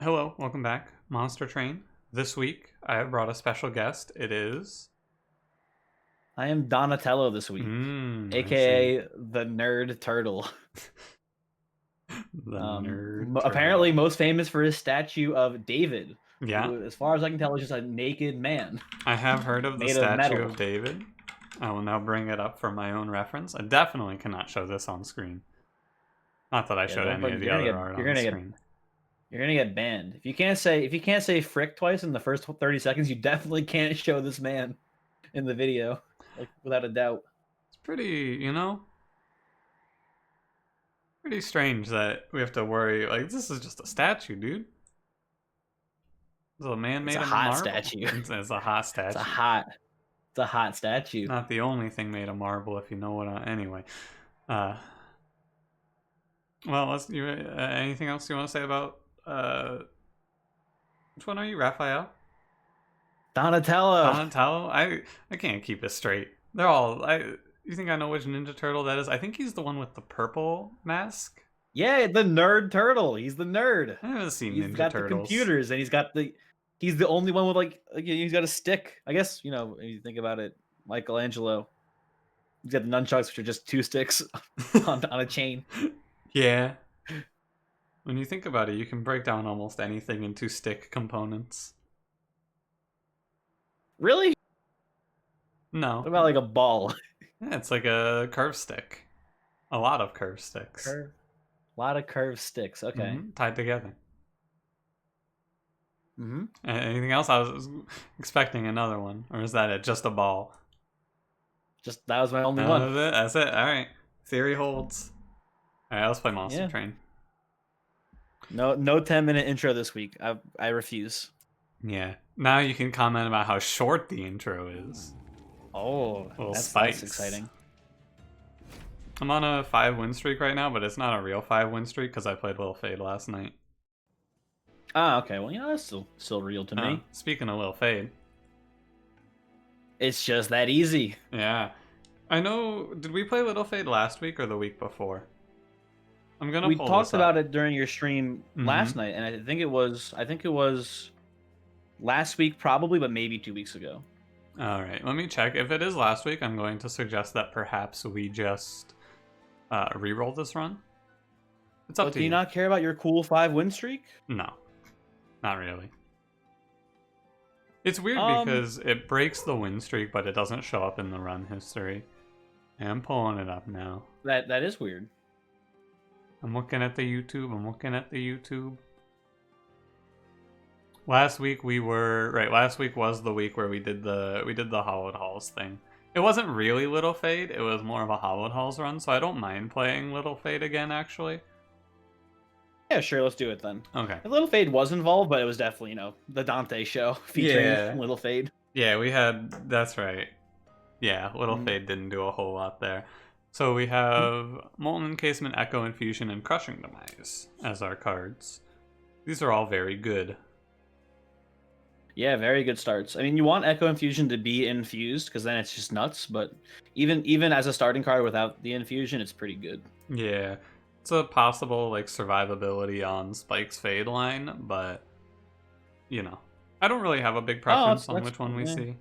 Hello, welcome back, Monster Train. This week, I have brought a special guest. It is. I am Donatello this week, I see. aka the Nerd Turtle. The nerd Apparently turtle. most famous for his statue of David, Yeah, who, as far as I can tell, is just a naked man I have heard of the made of statue metal. of David. I will now bring it up for my own reference. I definitely cannot show this on screen. Not that I Yeah, showed don't any bring. of the other art on screen. You're gonna get banned if you can't say frick twice in the first 30 seconds. You definitely can't show this man in the video, like without a doubt. It's pretty strange that we have to worry. Like, this is just a statue, dude. It's a man It's made a of hot marble. statue. It's a hot It's a statue. hot. It's a hot statue. Not the only thing made of marble, if you know what anyway. Uh, well, anything else you want to say about which one are you, Raphael? Donatello. Donatello? I can't keep it straight. They're all. You think I know which Ninja Turtle that is? I think he's the one with the purple mask. Yeah, the Nerd Turtle. He's the nerd. I haven't seen He's Ninja got the Turtles. computers, and he's the only one with he's got a stick. I guess when you think about it, Michelangelo. He's got the nunchucks, which are just two sticks on a chain. Yeah. When you think about it, you can break down almost anything into stick components. Really? What No, about like a ball? yeah, it's like a curve stick. A lot of curve sticks. Curve. A lot of curved sticks. Okay. Tied together. Mm-hmm. Anything else? I was expecting another one, or is that it? Just a ball? Just that was my only That one. was it. That's it. All right. Theory holds. All right. Let's play Monster Yeah. Train. No 10-minute intro this week. I refuse. Yeah. Now you can comment about how short the intro is. Oh, Little that's spice. exciting. I'm on a 5-win streak right now, but it's not a real 5-win streak because I played Lil Fade last night. Ah, okay. Well, that's still real to me. Speaking of Lil Fade. It's just that easy. Yeah. I know. Did we play Little Fade last week or the week before? I'm gonna We pull this talked up. about it during your stream last night, and I think it was last week probably, but maybe 2 weeks ago. All right, let me check. If it is last week, I'm going to suggest that perhaps we just re-roll this run. It's up But to do you you. not care about your cool 5-win streak? No, not really. It's weird Um, because it breaks the win streak, but it doesn't show up in the run history. And I'm pulling it up now. that is weird. I'm looking at the YouTube. Last week we were right. Last week was the week where we did the Hollowed Halls thing. It wasn't really Little Fade. It was more of a Hollowed Halls run, so I don't mind playing Little Fade again. Actually, Yeah, sure, let's do it then. okay. Little Fade was involved, but it was definitely the Dante show featuring Yeah, Little Fade. yeah. We had. That's right. Yeah, Little Mhm. Fade didn't do a whole lot there. So we have Molten Encasement, Echo Infusion, and Crushing Demise as our cards. These are all very good. Yeah, very good starts. I mean, you want Echo Infusion to be infused because then it's just nuts. But even as a starting card without the infusion, it's pretty good. Yeah, it's a possible like survivability on Spike's Fade line, but I don't really have a big Oh, preference on that's which one we yeah. see.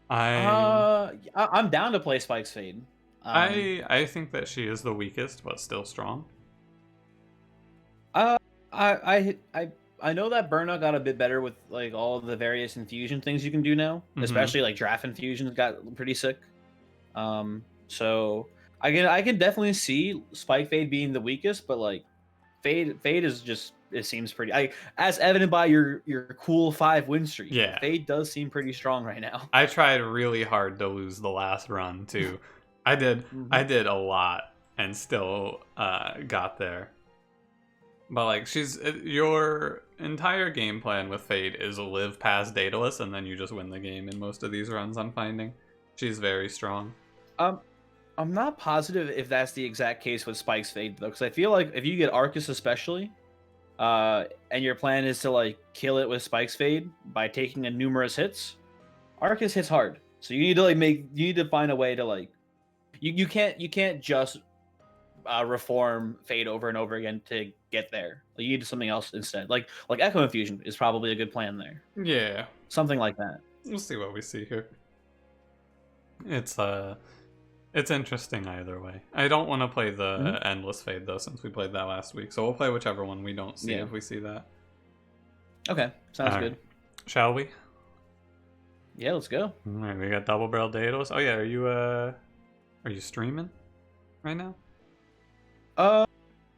I I'm down to play Spike's Fade. I think that she is the weakest, but still strong. Uh, I know that Burnout got a bit better with like all of the various infusion things you can do now, Mm-hmm. especially like draft infusions got pretty sick. So I can definitely see Spike Fade being the weakest, but like Fade is just it seems pretty. As evident by your cool 5-win streak. Yeah, Fade does seem pretty strong right now. I tried really hard to lose the last run too. I did. I Mhm. did a lot and still got there. But like your entire game plan with Fade is live past Daedalus and then you just win the game in most of these runs I'm finding. She's very strong. Um, I'm not positive if that's the exact case with Spike's Fade though, because I feel like if you get Arcus especially, and your plan is to like kill it with Spike's Fade by taking a numerous hits, Arcus hits hard. So you need to find a way to like you can't just reform Fade over and over again to get there. Like, you need something else instead. Like Echo Infusion is probably a good plan there. Yeah. Something like that. We'll see what we see here. It's interesting either way. I don't want to play the Endless Fade though, since we played that last week. So we'll play whichever one we don't see if we see that. Okay, sounds good. Shall we? Yeah, let's go. All right, we got Double Barrel Daedalus. Oh yeah, are you streaming right now?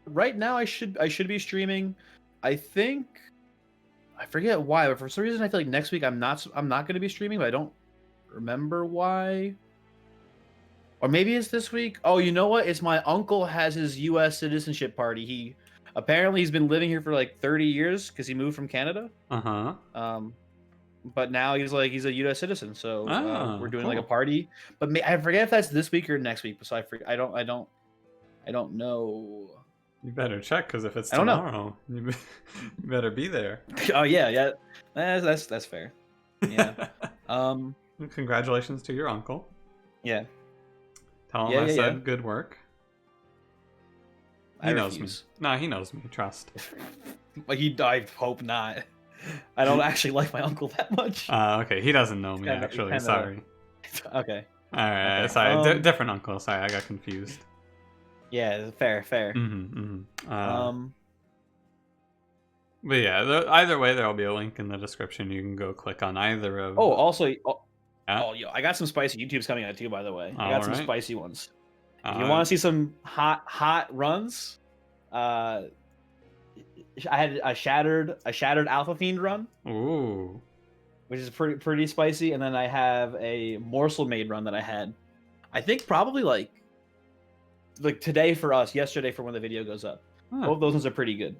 Right now I should be streaming. I think I forget why, but for some reason I feel like next week I'm not going to be streaming, but I don't remember why. Or maybe it's this week. Oh, you know what? It's my uncle has his U.S. citizenship party. He's been living here for like 30 years because he moved from Canada. But now he's a U.S. citizen, so we're doing like a party. But I forget if that's this week or next week. So I don't know. You better check, because if it's tomorrow, you better be there. Oh yeah, that's fair. Yeah. Congratulations to your uncle. Yeah. Tell him I said good work. He knows refuse. Me. Nah, he knows me. Trust. Like I hope not. I don't actually like my uncle that much. Okay, he doesn't know me actually. Sorry. Okay. All right. Okay. Sorry, different uncle. Sorry, I got confused. Yeah, fair. But yeah, either way, there'll be a link in the description. You can go click on either of. Oh, also, I got some spicy YouTubes coming out too. By the way, I got some spicy ones. If you want to see some hot runs, I had a shattered Alpha Fiend run. Ooh. Which is pretty spicy, and then I have a Morsel Maid run that I had. I think probably like today for us, yesterday for when the video goes up. Both those ones are pretty good.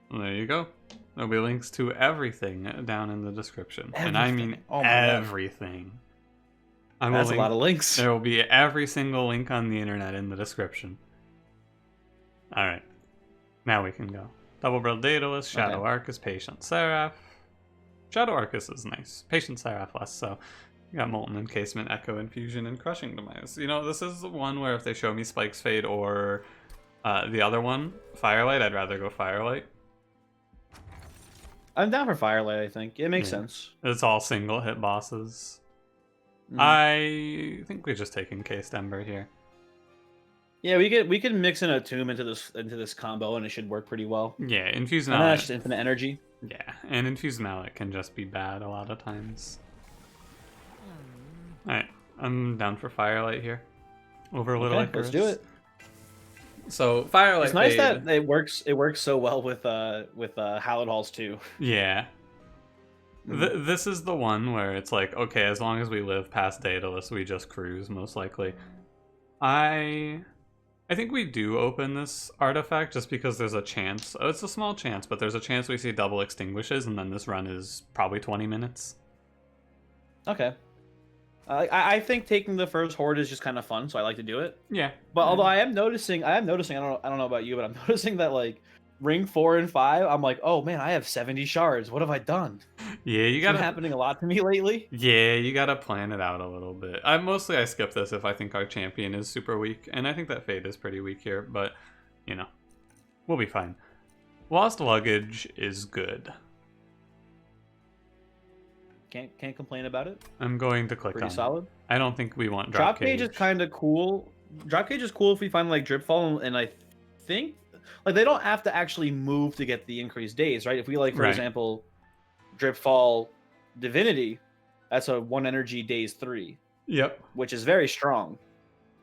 Well, there you go. There'll be links to everything down in the description. Everything. And I mean everything. That's a lot of links. There will be every single link on the internet in the description. Alright. Now we can go. Double Barrel Daedalus, Shadow Arcus, Patient Seraph. Shadow Arcus is nice. Patient Seraph less so. You got Molten Encasement, Echo Infusion, and Crushing Demise. You know, this is one where if they show me Spike's Fade or the other one, Firelight, I'd rather go Firelight. I'm down for Firelight, I think. It makes sense. It's all single hit bosses. I think we just take Encased Ember here. Yeah, we could mix in a Tomb into this combo and it should work pretty well. Yeah, Infused Mallet. And that's just infinite energy. Yeah, and Infused Mallet can just be bad a lot of times. Alright, I'm down for Firelight here. Over Little Icarus. Let's do it. So Firelight. It's nice that it works so well with Hallowed Halls too. Yeah. This is the one where it's like, okay, as long as we live past Daedalus, we just cruise, most likely. I think we do open this artifact just because there's a chance. It's a small chance, but there's a chance we see double extinguishes, and then this run is probably 20 minutes. Okay. I think taking the first horde is just kind of fun, so I like to do it. Yeah. But although I am noticing, I don't know about you, but I'm noticing that like ring 4 and 5, I'm like, oh man, I have 70 shards. What have I done? Yeah, you got it's been happening a lot to me lately. Yeah, you gotta plan it out a little bit. I skip this if I think our champion is super weak, and I think that Fade is pretty weak here, but you know, we'll be fine. Lost Luggage is good. Can't complain about it. I'm going to click pretty on solid. It. I don't think we want Drop Cage. Is kind of cool. Drop Cage is cool if we find like Drip Fall, and I think like they don't have to actually move to get the increased days, right? If we like, for example, Drip Fall Divinity, that's a 1 energy days 3. Yep. Which is very strong.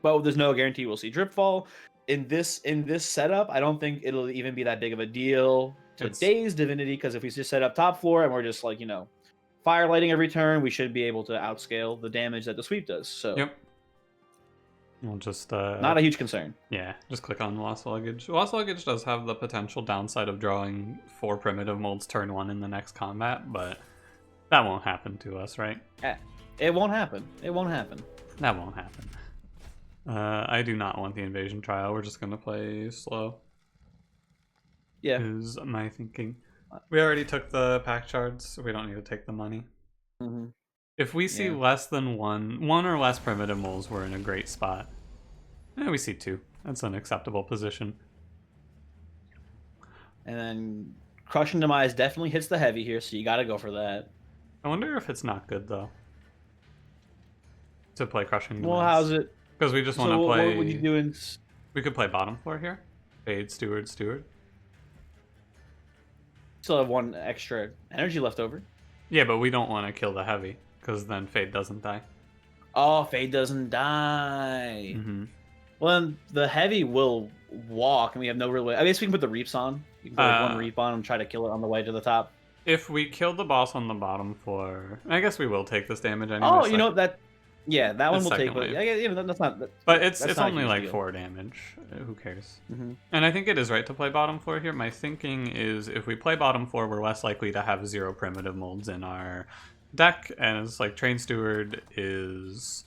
But there's no guarantee we'll see Drip Fall. In this setup, I don't think it'll even be that big of a deal to days Divinity, because if we just set up top floor and we're just like, you know, firelighting every turn, we should be able to outscale the damage that the sweep does. So yep. We'll just not a huge concern. Yeah, just click on Lost Luggage. Lost Luggage does have the potential downside of drawing 4 primitive molds turn 1 in the next combat, but that won't happen to us, right? It won't happen. It won't happen. That won't happen. I do not want the Invasion Trial. We're just gonna play slow. Yeah. Is my thinking. We already took the pack shards, so we don't need to take the money. Mm-hmm. If we see less than one or less primitive moles, we're in a great spot. We see 2. That's an acceptable position. And then Crushing Demise definitely hits the heavy here, so you got to go for that. I wonder if it's not good, though, to play Crushing Demise. Well, how's it? Because we just want to So play... what would you do in... We could play bottom floor here. Fade, Steward, Steward. Still have one extra energy left over. Yeah, but we don't want to kill the heavy, because then Fade doesn't die. Oh, Fade doesn't die. Mm-hmm. Well, then the heavy will walk, and we have no real way. I guess we can put the reaps on. You can put like, one reap on and try to kill it on the way to the top. If we kill the boss on the bottom floor, I guess we will take this damage anyway. Oh, you know that. Yeah, that one will take. But yeah, that's not. But it's only like 4 damage. Who cares? Mm-hmm. And I think it is right to play bottom floor here. My thinking is if we play bottom floor, we're less likely to have 0 primitive molds in our deck, and it's like Train Steward is.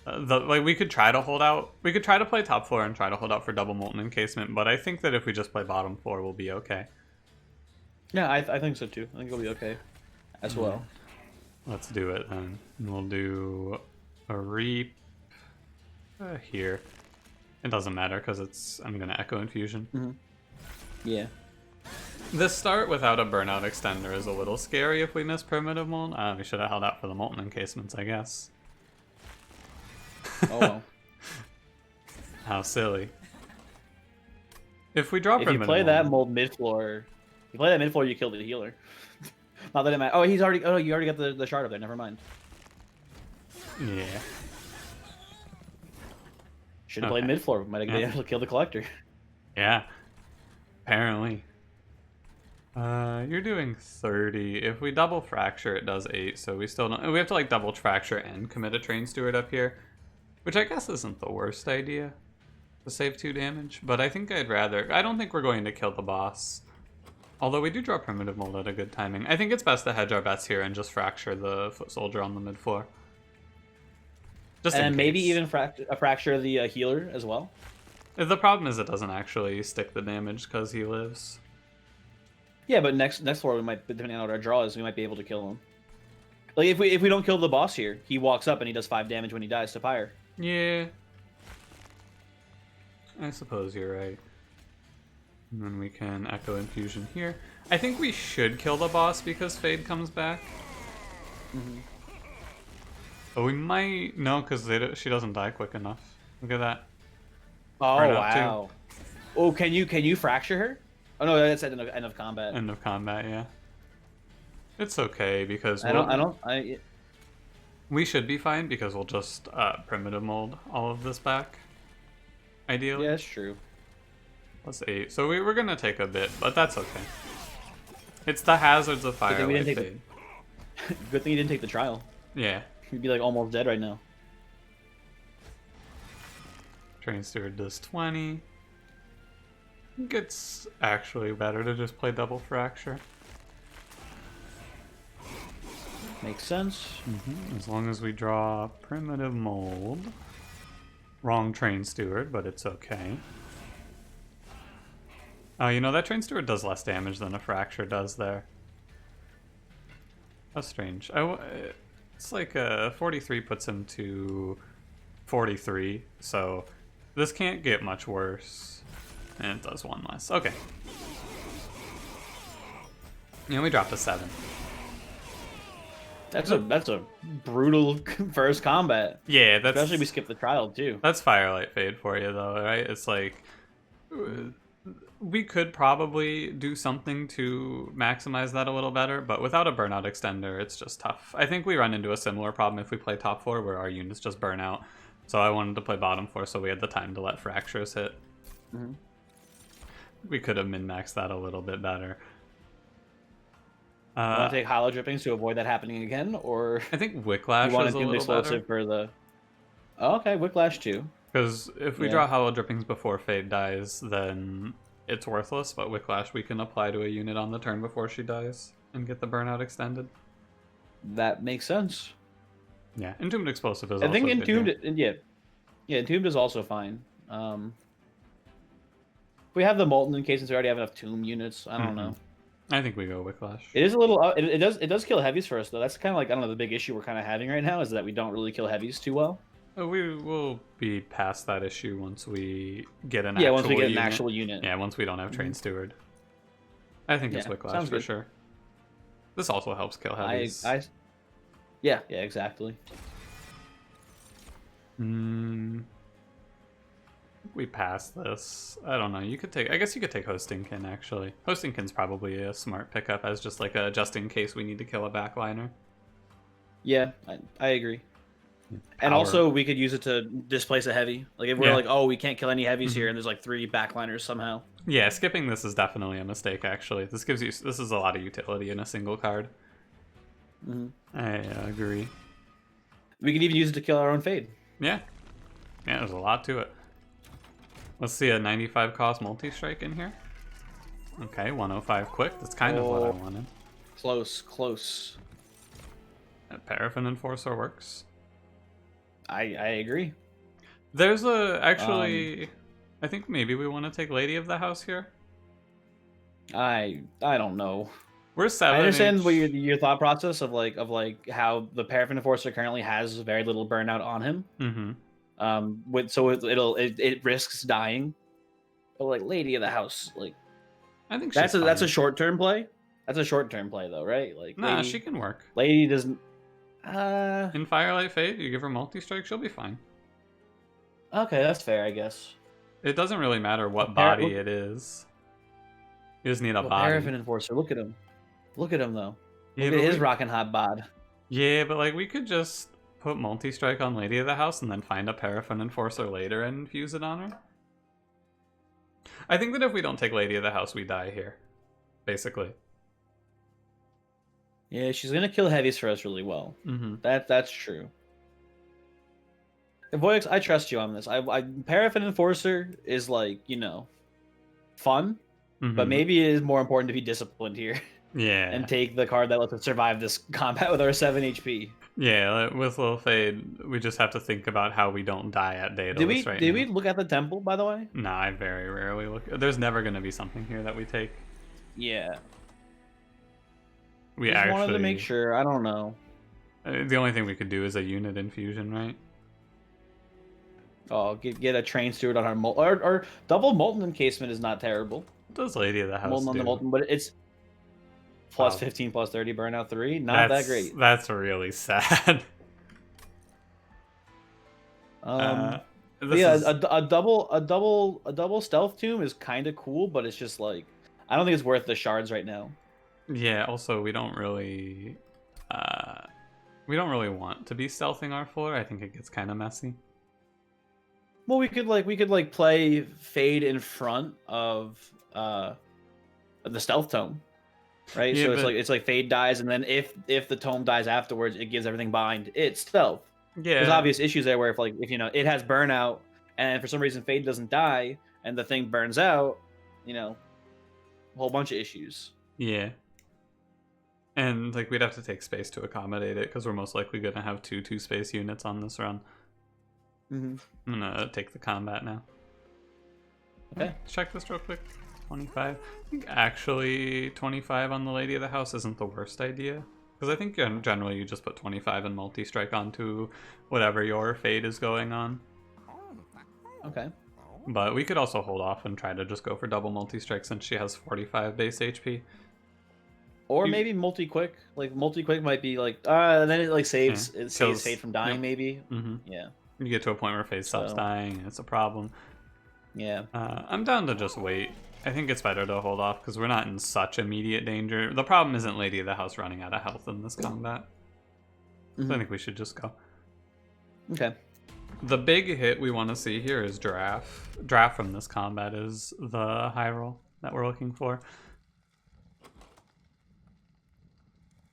We could try to hold out. We could try to play top floor and try to hold out for double molten encasement, but I think that if we just play bottom floor, we'll be okay. Yeah, I think so too. I think it'll be okay as well. Let's do it then. We'll do a reap here. It doesn't matter because I'm gonna echo infusion. Mm-hmm. Yeah. This start without a burnout extender is a little scary if we miss primitive mold. We should have held out for the molten encasements, I guess. Oh well. How silly. If we draw primitive if you play mold, that mold mid floor, you play that mid floor, you kill the healer. Not that it matters. Oh, he's already. Oh, you already got the shard up there. Never mind. Yeah. Should have played mid floor. Might have been able to kill the collector. Yeah. Apparently. You're doing 30. If we double fracture, it does 8. So we still don't. We have to like double fracture and commit a Train Steward up here, which I guess isn't the worst idea to save 2 damage. But I think I'd rather. I don't think we're going to kill the boss. Although we do draw primitive mold at a good timing. I think it's best to hedge our bets here and just fracture the foot soldier on the mid floor. Just and maybe even fracture the healer as well. The problem is it doesn't actually stick the damage because he lives. Yeah, but next floor we might, depending on what our draw is, we might be able to kill him. Like if we don't kill the boss here, he walks up and he does 5 damage when he dies to Pyre. Yeah. I suppose you're right. And then we can Echo Infusion here. I think we should kill the boss because Fade comes back. Mm-hmm. But we might... No, because she doesn't die quick enough. Look at that. Oh, wow. Oh, can you fracture her? Oh, no, that's at end of combat. End of combat, yeah. It's okay because we should be fine because we'll just primitive mold all of this back. Ideally. Yeah, that's true. Plus 8. So we're gonna take a bit, but that's okay. It's the hazards of fire. Good thing you didn't take the trial. Yeah. You'd be like almost dead right now. Train Steward does 20. I think it's actually better to just play double fracture. Makes sense. As long as we draw primitive mold. Wrong Train Steward, but it's okay. Oh, you know, that Train Steward does less damage than a fracture does there. That's strange. It's like 43 puts him to 43, so this can't get much worse. And it does 1 less. Okay. Yeah, we dropped a 7. That's a brutal first combat. Yeah, that's... Especially if we skip the trial, too. That's Firelight Fade for you, though, right? It's like... We could probably do something to maximize that a little better, but without a burnout extender, it's just tough. I think we run into a similar problem if we play top floor, where our units just burn out. So I wanted to play bottom floor, so we had the time to let fractures hit. Mm-hmm. We could have min-maxed that a little bit better. You want to take hollow drippings to avoid that happening again, or I think Wicklash you want is to a do little explosive better. for the? Oh, okay, Wicklash too. Because if we draw hollow drippings before Fade dies, then it's worthless. But Wicklash we can apply to a unit on the turn before she dies and get the burnout extended. That makes sense. Yeah, Entombed Explosive is. I also think good Entombed, here. yeah, Entombed is also fine. We have the Molten in case since we already have enough Tomb units. I don't know. I think we go Wicklash. It is a little. It does kill heavies for us though. That's kind of like, I don't know, the big issue we're kind of having right now is that we don't really kill heavies too well. We will be past that issue once we get an Yeah, actual once we get an unit. actual unit. Yeah, once we don't have Train Steward. I think it's Yeah, Wicklash sounds for good. sure. This also helps kill heavies. Yeah, exactly. We pass this. I don't know. You could take. I guess you could take Hostingkin actually. Hostingkin's probably a smart pickup as just like a just in case we need to kill a backliner. Yeah, I agree. And also, we could use it to displace a heavy. Like if we're like, oh, we can't kill any heavies here, and there's like 3 backliners somehow. Yeah, skipping this is definitely a mistake. Actually, this is a lot of utility in a single card. I agree. We could even use it to kill our own Fade. Yeah, there's a lot to it. Let's see a 95 cost multi-strike in here. Okay, 105 quick. That's kind of what I wanted. Close. That Paraffin Enforcer works. I agree. There's actually, I think maybe we want to take Lady of the House here. I don't know. We're 7. I understand what your thought process of like how the Paraffin Enforcer currently has very little burnout on him. So it risks dying. But like Lady of the House, like I think that's a short-term play. That's a short-term play though, right? Like nah, she can work. Lady doesn't. In Firelight Fade, you give her multi-strike, she'll be fine. Okay, that's fair, I guess. It doesn't really matter what body it is. You just need a body. Paraffin Enforcer, look at him. Look at him though. Yeah, look at his rockin' hot bod. Yeah, but like we could just put multi-strike on Lady of the House and then find a Paraffin Enforcer later and infuse it on her. I think that if we don't take Lady of the House, we die here. Basically. Yeah, she's gonna kill heavies for us really well. That's true. Voyix, I trust you on this. Paraffin Enforcer is like, fun, but maybe it is more important to be disciplined here. Yeah. And take the card that lets us survive this combat with our 7 HP. Yeah, with Lil Fade, we just have to think about how we don't die at Daedalus right now. Did we look at the temple, by the way? Nah, I very rarely look. There's never going to be something here that we take. Yeah. We just wanted to make sure. I don't know. The only thing we could do is a unit infusion, right? Oh, get a Train Steward on our or double Molten Encasement is not terrible. What does Lady of the House Molten on the Molten, but it's plus 15, plus 30, burnout 3. Not that great. That's really sad. Yeah, a double Stealth Tomb is kind of cool, but it's just like I don't think it's worth the shards right now. Yeah. Also, we don't really want to be stealthing our floor. I think it gets kind of messy. Well, we could play Fade in front of the Stealth Tome, right? Yeah, so it's like Fade dies, and then if the Tome dies afterwards, it gives everything behind its stealth. Yeah, there's obvious issues there where if it has burnout, and for some reason Fade doesn't die, and the thing burns out, a whole bunch of issues. Yeah. And like we'd have to take space to accommodate it because we're most likely gonna have two space units on this run. I'm gonna take the combat now. Okay. Let's check this real quick. 25. I think actually 25 on the Lady of the House isn't the worst idea. Because I think generally you just put 25 and multi-strike onto whatever your Fade is going on. Okay. But we could also hold off and try to just go for double multi-strike since she has 45 base HP. Or maybe multi-quick. Like, multi-quick might be like, then it like saves, saves Fade from dying, maybe. Yeah. You get to a point where Fade stops dying, and it's a problem. Yeah. I'm down to just wait. I think it's better to hold off because we're not in such immediate danger. The problem isn't Lady of the House running out of health in this combat. So I think we should just go. Okay. The big hit we want to see here is Giraffe. Giraffe from this combat is the high roll that we're looking for.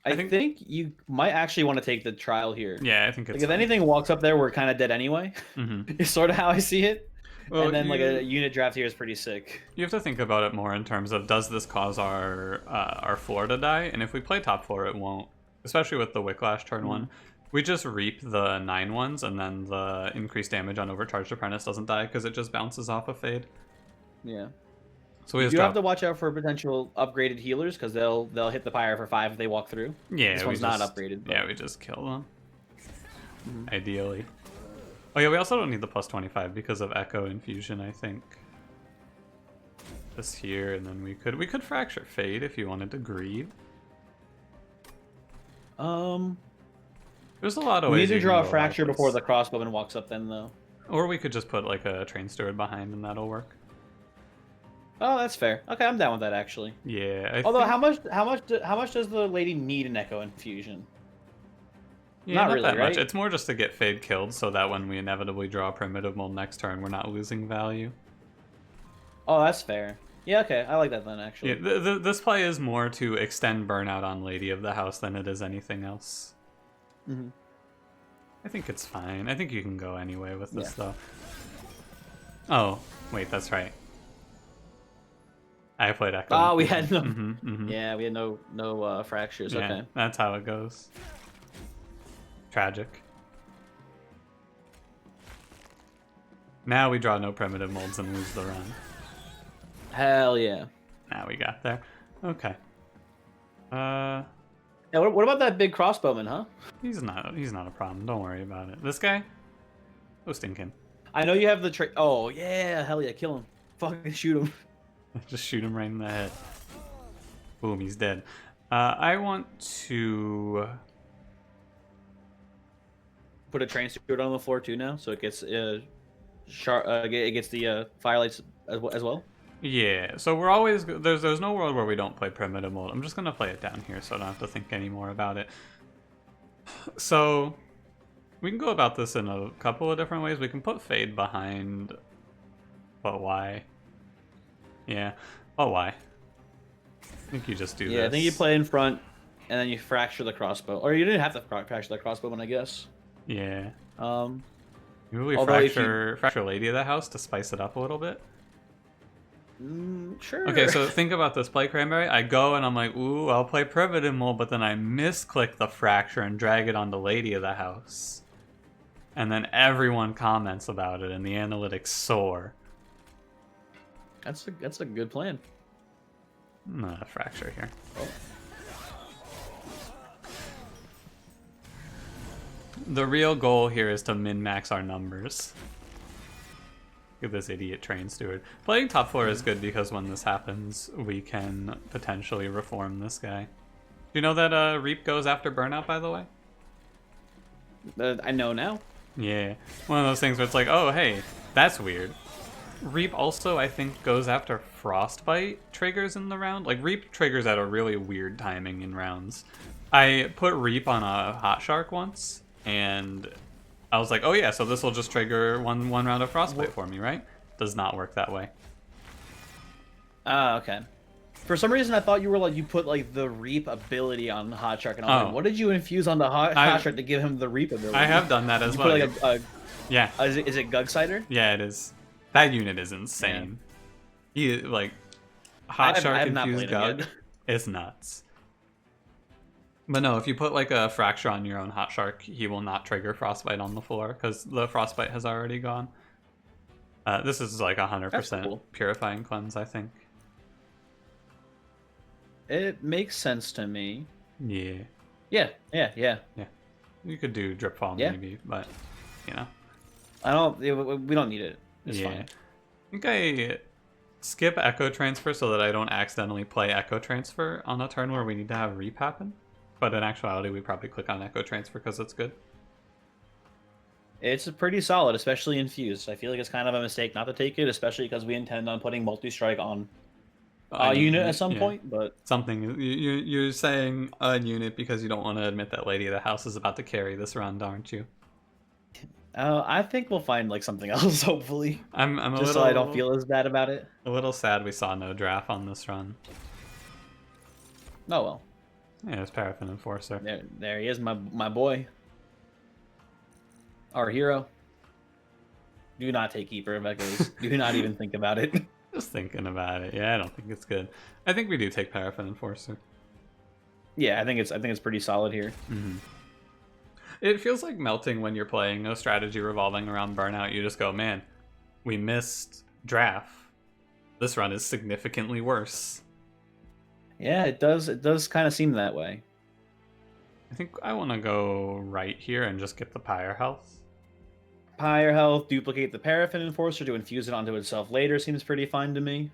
I think you might actually want to take the trial here. Yeah, I think it's like if anything walks up there, we're kind of dead anyway. It's sort of how I see it. Well, and then like a unit draft here is pretty sick. You have to think about it more in terms of does this cause our floor to die? And if we play top floor, it won't. Especially with the Wicklash turn 1. We just reap the 9/1s and then the increased damage on Overcharged Apprentice doesn't die because it just bounces off a Fade. Yeah. So we have to watch out for potential upgraded healers because they'll hit the pyre for 5 if they walk through. Yeah, this one's not upgraded. But... Yeah, we just kill them. Ideally. Oh yeah, we also don't need the plus 25 because of Echo Infusion, I think. This here, and then we could fracture Fade if you wanted to grieve. There's a lot of We ways need to you can draw a go about fracture before this. the crossbowman walks up then, though. Or we could just put like a train steward behind and that'll work. Oh, that's fair. Okay, I'm down with that actually. Yeah. Although, how much does the lady need an Echo Infusion? Yeah, Not not really, that much. right? It's more just to get Fade killed so that when we inevitably draw a primitive mold next turn, we're not losing value. Oh, that's fair. Yeah, okay, I like that then actually. Yeah, this play is more to extend burnout on Lady of the House than it is anything else. Mm-hmm. I think it's fine. I think you can go anyway with this Yeah. stuff. Oh, wait, that's right. I played Echo. Oh, we had no. Mm-hmm. Yeah, we had no fractures. Yeah, Okay. that's how it goes. Tragic. Now we draw no primitive molds and lose the run. Hell yeah. Now we got there. Okay. Yeah, what about that big crossbowman, huh? He's not a problem. Don't worry about it. This guy? Oh, stinking. I know you have the trick. Oh yeah, hell yeah, kill him. Fucking shoot him. Just shoot him right in the head. Boom, he's dead. I want to Put a train steward on the floor too now, so it gets it gets the firelights as well. Yeah, so we're always there's no world where we don't play primitive mold. I'm just gonna play it down here so I don't have to think anymore about it. So we can go about this in a couple of different ways. We can put Fade behind, but why? Yeah, but why? I think you just do this. Yeah, I think you play in front, and then you fracture the crossbow, or you didn't have to fracture the crossbowman, I guess. Yeah. Um, Maybe we although if fracture Lady of the House to spice it up a little bit. Sure. Okay, so think about this. Play Cranberry. I go and I'm like, ooh, I'll play Primitive Mold, but then I misclick the fracture and drag it onto Lady of the House. And then everyone comments about it and the analytics soar. That's a good plan. Not a fracture here. Oh. The real goal here is to min-max our numbers. Look at this idiot train steward. Playing top 4 is good because when this happens, we can potentially reform this guy. Do you know that Reap goes after Burnout, by the way? I know now. Yeah. One of those things where it's like, oh, hey, that's weird. Reap also, I think, goes after Frostbite triggers in the round. Like, Reap triggers at a really weird timing in rounds. I put Reap on a Hot Shark once, and I was like, oh yeah, so this will just trigger one round of Frostbite for me, right? Does not work that way. Ah, okay. For some reason, I thought you put like the Reap ability on Hot Shark, and I was like, what did you infuse on the Hot Shark to give him the Reap ability? I have done that as well. Put like yeah. Is it Gugsider? Yeah, it is. That unit is insane. He like Hot Shark infused Gug. It's nuts. But no, if you put like a fracture on your own Hot Shark, he will not trigger Frostbite on the floor because the Frostbite has already gone. This is like 100% cool. Purifying Cleanse, I think. It makes sense to me. Yeah. Yeah. You could do Drip Fall maybe, but you know. We don't need it. It's fine. I think I skip Echo Transfer so that I don't accidentally play Echo Transfer on a turn where we need to have Reap happen. But in actuality, we probably click on Echo Transfer because it's good. It's pretty solid, especially infused. I feel like it's kind of a mistake not to take it, especially because we intend on putting multi-strike on a unit at some point. But something you're saying a unit because you don't want to admit that Lady of the House is about to carry this round, aren't you? I think we'll find like something else. Hopefully, I'm a just little, so I don't feel as bad about it. A little sad we saw no draft on this run. Oh well. Yeah, it's Paraffin Enforcer. There he is, my boy. Our hero. Do not take Keeper of Echoes. Do not even think about it. Just thinking about it. Yeah, I don't think it's good. I think we do take Paraffin Enforcer. Yeah, I think it's pretty solid here. Mm-hmm. It feels like melting when you're playing a strategy revolving around Burnout. You just go, man, we missed draft. This run is significantly worse. Yeah, it does. It does kind of seem that way. I think I want to go right here and just get the Pyre health. higher health, duplicate the Paraffin Enforcer to infuse it onto itself later seems pretty fine to me.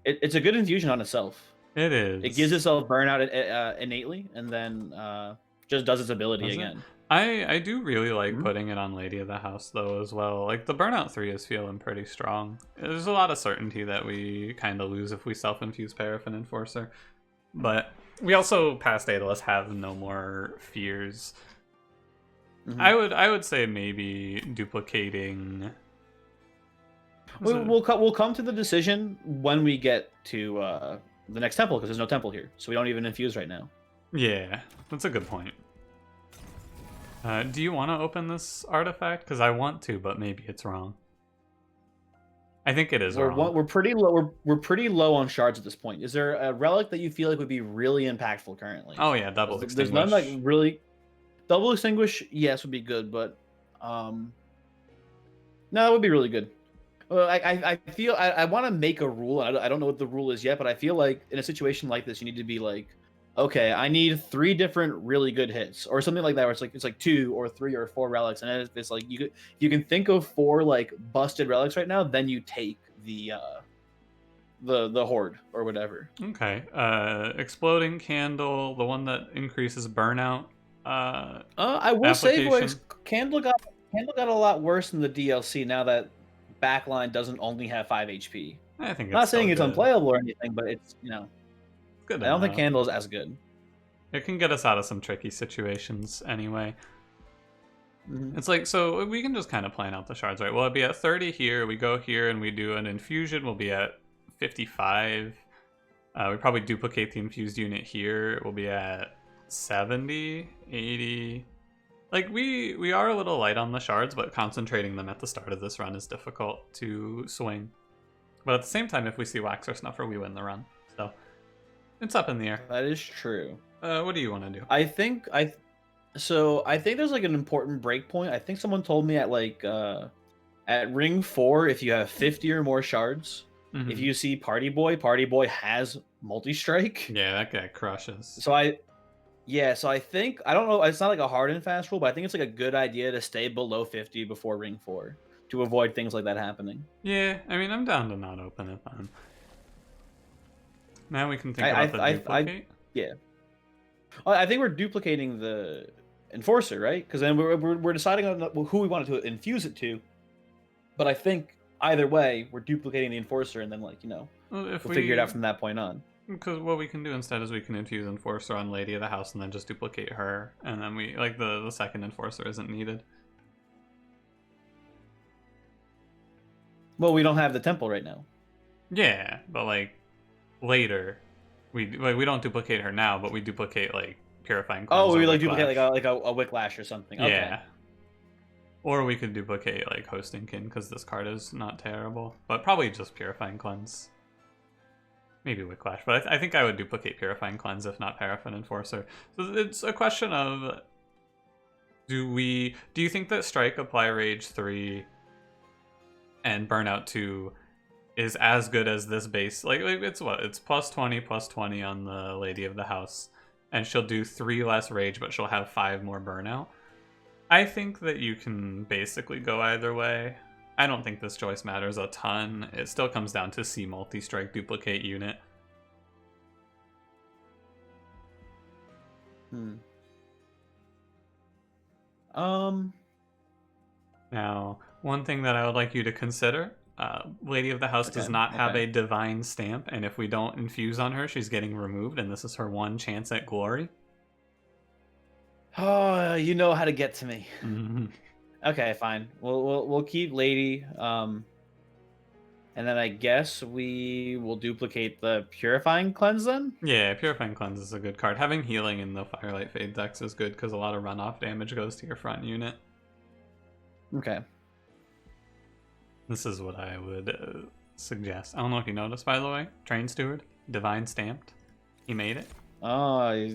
It's a good infusion on itself. It is. It gives itself burnout innately, and then just does its ability again. I do really like putting it on Lady of the House, though, as well. Like, the Burnout 3 is feeling pretty strong. There's a lot of certainty that we kind of lose if we self-infuse Paraffin Enforcer. But we also, past Daedalus, have no more fears. I would say maybe duplicating... We'll come to the decision when we get to the next temple, because there's no temple here. So we don't even infuse right now. Yeah, that's a good point. Do you want to open this artifact? Because I want to, but maybe it's wrong. I think it is wrong. We're pretty low. We're pretty low on shards at this point. Is there a relic that you feel like would be really impactful currently? Oh yeah, double extinguish. There's none like really. Double extinguish, yes, would be good, but no, that would be really good. I feel I want to make a rule. I don't know what the rule is yet, but I feel like in a situation like this, you need to be like, okay, I need 3 different really good hits, or something like that, where it's like 2 or 3 or 4 relics, and if it's like you can think of 4 like busted relics right now, then you take the horde or whatever. Okay, exploding candle, the one that increases burnout. I will say, boys, candle got a lot worse in the DLC now that backline doesn't only have 5 HP. I think I'm not saying it's unplayable or anything, but it's good. I don't think Candle is as good. It can get us out of some tricky situations anyway. It's like, so we can just kind of plan out the shards, right? We'll be at 30 here, we go here and we do an infusion, we'll be at 55. We probably duplicate the infused unit here, we'll be at 70, 80. Like, we are a little light on the shards, but concentrating them at the start of this run is difficult to swing. But at the same time, if we see Wax or Snuffer, we win the run. So it's up in the air. That is true. What do you want to do? I think there's like an important break point. I think someone told me at ring 4, if you have 50 or more shards, if you see Party Boy has multi-strike. Yeah, that guy crushes. So I think, I don't know, it's not like a hard and fast rule, but I think it's like a good idea to stay below 50 before ring 4 to avoid things like that happening. Yeah, I mean, I'm down to not open it then. Now we can think about the duplicate. Yeah. I think we're duplicating the Enforcer, right? Because then we're deciding on who we want to infuse it to. But I think either way, we're duplicating the Enforcer, and then we'll figure it out from that point on. Because what we can do instead is we can infuse Enforcer on Lady of the House and then just duplicate her, and then we the second Enforcer isn't needed. Well, we don't have the temple right now. Yeah, but later, we don't duplicate her now, but we duplicate Purifying Cleanse. Oh, we duplicate like a Wicklash or something. Okay. Yeah. Or we could duplicate Hostingkin because this card is not terrible, but probably just Purifying Cleanse. Maybe Wicklash, but I think I would duplicate Purifying Cleanse if not Paraffin Enforcer. So it's a question of, do you think that Strike, Apply Rage 3 and Burnout 2 is as good as this base? It's plus 20 on the Lady of the House, and she'll do 3 less Rage, but she'll have 5 more Burnout. I think that you can basically go either way. I don't think this choice matters a ton. It still comes down to C multi-strike duplicate unit. Now, one thing that I would like you to consider, Lady of the House does not have a divine stamp, and if we don't infuse on her, she's getting removed, and this is her one chance at glory. Oh, you know how to get to me. Okay, fine. We'll keep Lady, and then I guess we will duplicate the Purifying Cleanse then? Yeah, Purifying Cleanse is a good card. Having healing in the Firelight Fade decks is good because a lot of runoff damage goes to your front unit. Okay. This is what I would suggest. I don't know if you noticed, by the way. Train Steward, Divine Stamped. He made it. Oh,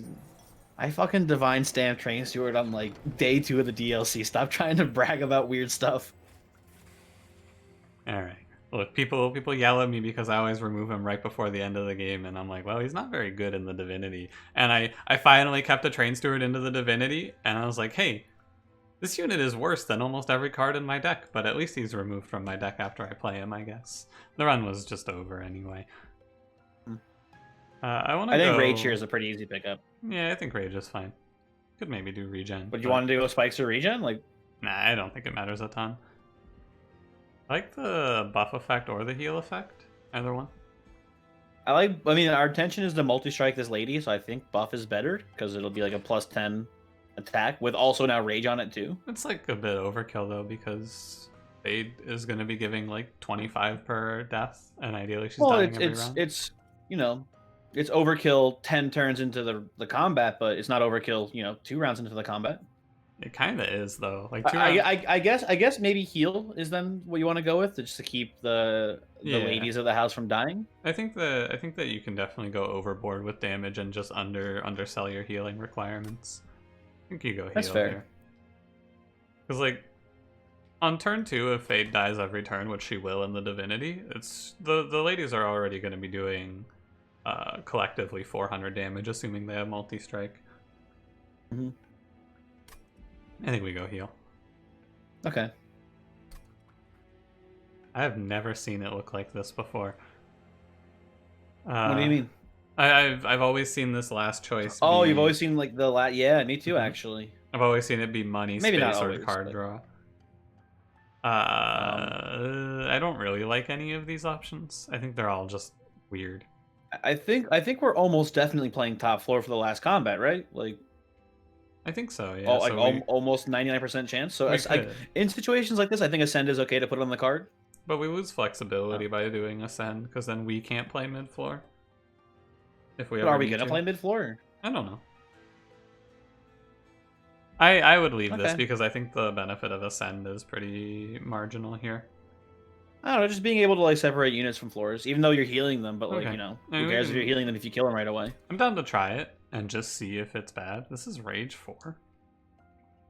I fucking Divine Stamp Train Steward on day 2 of the DLC. Stop trying to brag about weird stuff. Alright. Look, people yell at me because I always remove him right before the end of the game, and I'm like, well, he's not very good in the Divinity. And I finally kept a Train Steward into the Divinity, and I was like, hey, This unit is worse than almost every card in my deck, but at least he's removed from my deck after I play him, I guess. The run was just over anyway. I think Rage here is a pretty easy pickup. Yeah, I think Rage is fine. Could maybe do regen. But you want to go Spikes or regen? Like, nah, I don't think it matters a ton. I like the buff effect or the heal effect. Either one. I mean, our intention is to multi-strike this lady, so I think buff is better because it'll be like a +10 attack with also now rage on it too. It's like a bit overkill though because Fade is going to be giving like 25 per death, and ideally she's dying every round. It's you know, it's overkill 10 turns into the combat, but it's not overkill 2 rounds into the combat. It kind of is though. Like I guess maybe heal is then what you want to go with, just to keep the ladies of the house from dying. I think that you can definitely go overboard with damage and just undersell your healing requirements. I think you go heal. That's fair. Because like on turn 2, if Fade dies every turn, which she will in the Divinity, it's the ladies are already going to be doing collectively 400 damage, assuming they have multi-strike. Mm-hmm. I think we go heal. Okay. I have never seen it look like this before. What do you mean? I've always seen this last choice. Oh, you've always seen like the last. Yeah, me too. Actually, I've always seen it be money, maybe space, not always, or card draw. I don't really like any of these options. I think they're all just weird. I think we're almost definitely playing top floor for the last combat, right? Like, I think so. Yeah. Oh, like almost 99% chance. So in situations like this, I think Ascend is okay to put on the card. But we lose flexibility by doing Ascend because then we can't play mid floor. If we are we gonna play mid floor? I don't know. I would leave this because I think the benefit of Ascend is pretty marginal here. I don't know, just being able to like separate units from floors, even though you're healing them, but like who cares if you're healing them if you kill them right away? I'm down to try it and just see if it's bad. This is Rage 4.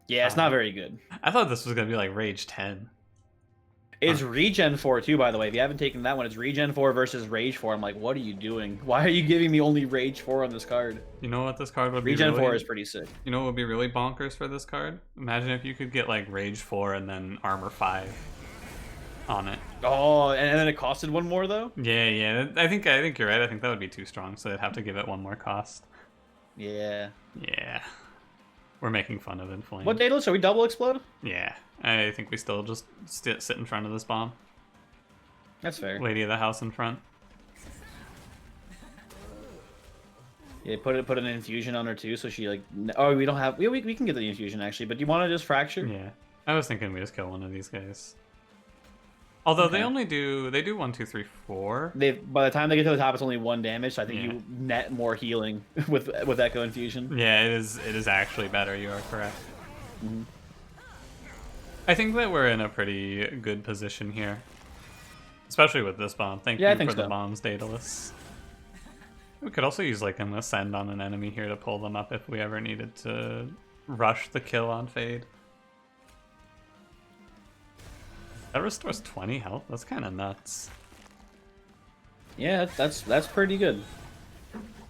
Yeah, it's not very good. I thought this was gonna be like Rage 10. It's Regen 4 too, by the way. If you haven't taken that one, it's Regen 4 versus Rage 4. I'm like, what are you doing? Why are you giving me only Rage 4 on this card? You know what this card would be? Regen 4 is pretty sick. You know what would be really bonkers for this card? Imagine if you could get like Rage 4 and then Armor 5 on it. Oh, and then it costed one more though? Yeah. I think you're right. I think that would be too strong, so they'd have to give it one more cost. Yeah. Yeah. We're making fun of Inflame. What Daedalus? Are we double explode? Yeah. I think we still just sit in front of this bomb. That's fair. Lady of the house in front. Yeah, put an infusion on her too, so she like. Oh, we don't have. We can get the infusion actually, but do you want to just fracture? Yeah, I was thinking we just kill one of these guys. Although they do 1, 2, 3, 4. By the time they get to the top, it's only 1 damage. So I think you net more healing with Echo Infusion. Yeah, it is actually better. You are correct. Mm-hmm. I think that we're in a pretty good position here, especially with this bomb. Thank you for the bombs, Daedalus. We could also use like an Ascend on an enemy here to pull them up if we ever needed to rush the kill on Fade. That restores 20 health. That's kind of nuts. Yeah, that's pretty good.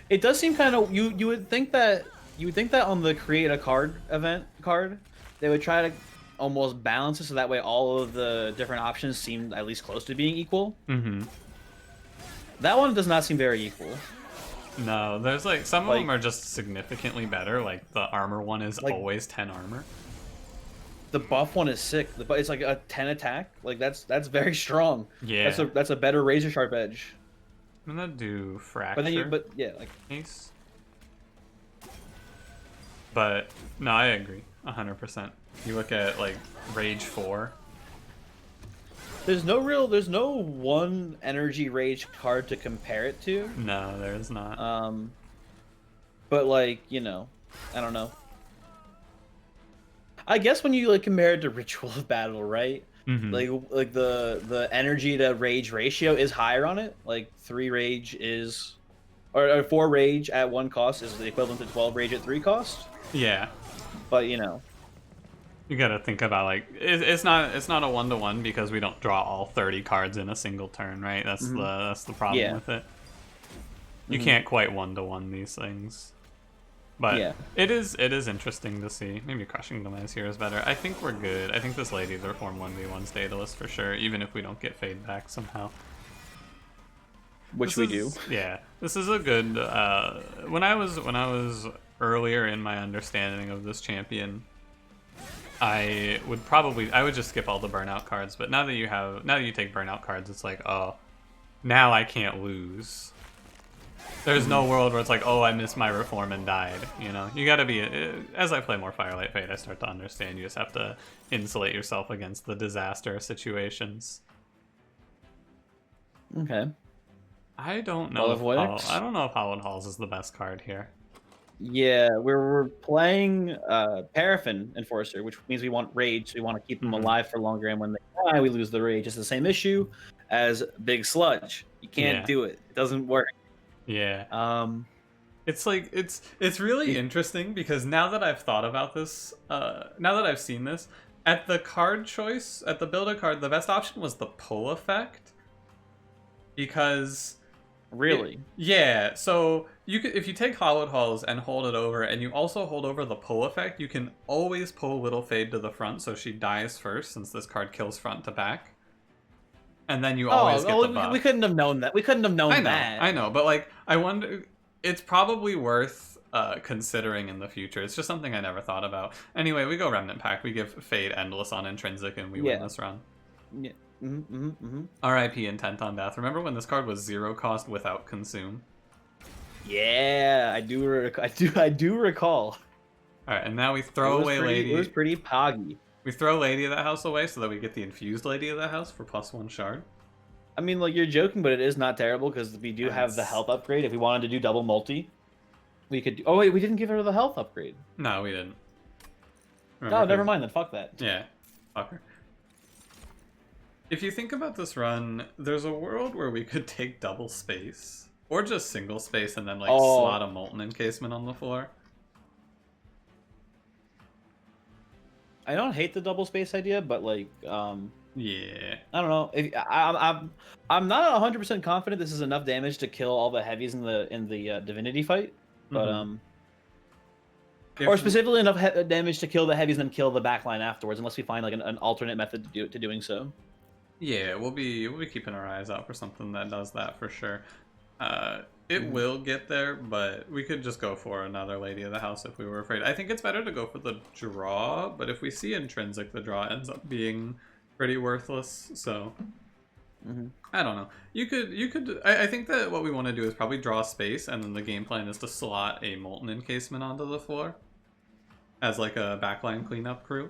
It does seem kind of you would think that on the create a card event card, they would try to almost balance it so that way all of the different options seem at least close to being equal. Mm-hmm. That one does not seem very equal. No, there's like some of them are just significantly better. Like the armor one is like, always 10 armor. The buff one is sick. It's like a 10 attack. Like that's very strong. Yeah. That's a better razor sharp edge. I'm gonna do fracture. But yeah, like ace. But no, I agree 100%. You look at like Rage 4. There's no one energy rage card to compare it to. No, there is not. But like, I don't know. I guess when you like compare it to Ritual of Battle, right? Mm-hmm. Like the energy to rage ratio is higher on it. Like 3 rage is, or 4 rage at 1 cost is the equivalent to 12 rage at 3 cost. Yeah. But you gotta think about like it's not a 1-to-1 because we don't draw all 30 cards in a single turn, right? That's the problem with it. You can't quite 1-to-1 these things. But Yeah. it is interesting to see. Maybe crushing the Mice here is better. I think we're good. I think this Lady's our Form 1v1 Daedalus for sure, even if we don't get Fade back somehow. Which we do. Yeah, this is a good. When I was earlier in my understanding of this champion, I would just skip all the burnout cards. But now that you take burnout cards, it's like, oh, now I can't lose. There's no world where it's like, oh, I missed my reform and died. You know, you gotta be. As I play more Firelight Fate, I start to understand you just have to insulate yourself against the disaster situations. Okay. I don't know. I don't know if Hallowed Halls is the best card here. Yeah, we're playing Paraffin Enforcer, which means we want Rage. So we want to keep them alive for longer, and when they die, we lose the Rage. It's the same issue as Big Sludge. You can't do it. It doesn't work. Yeah. It's like it's really interesting because now that I've thought about this, now that I've seen this, at the card choice, at the build a card, the best option was the pull effect. Because really? Yeah, so you could, if you take Hallowed Halls and hold it over, and you also hold over the pull effect, you can always pull Little Fade to the front, so she dies first, since this card kills front to back. And then you always get the buff. We couldn't have known that. We couldn't have known that. I know, but like, I wonder, it's probably worth considering in the future. It's just something I never thought about. Anyway, we go Remnant Pack, we give Fade Endless on Intrinsic, and we win this run. Yeah. RIP Intent on Death. Remember when this card was 0 cost without Consume? Yeah, I do recall. All right, and now we throw away Lady. It was pretty poggy. We throw Lady of the House away so that we get the infused Lady of the House for +1 shard. I mean, like, you're joking, but it is not terrible because we do have the health upgrade. If we wanted to do double multi, we could. Oh wait, we didn't give her the health upgrade. No, we didn't. Remember, never mind then. Fuck that. Yeah, fuck her. If you think about this run, there's a world where we could take double space. Or just single space and then like slot a Molten Encasement on the floor. I don't hate the double space idea, but like, yeah, I don't know. I'm not 100% confident this is enough damage to kill all the heavies in the Divinity fight, but or specifically enough damage to kill the heavies and then kill the backline afterwards, unless we find like an alternate method to doing so. Yeah, we'll be keeping our eyes out for something that does that for sure. It will get there, but we could just go for another Lady of the House if we were afraid. I think it's better to go for the draw, but if we see Intrinsic, the draw ends up being pretty worthless, so I don't know. You could I think that what we want to do is probably draw space, and then the game plan is to slot a Molten Encasement onto the floor as like a backline cleanup crew.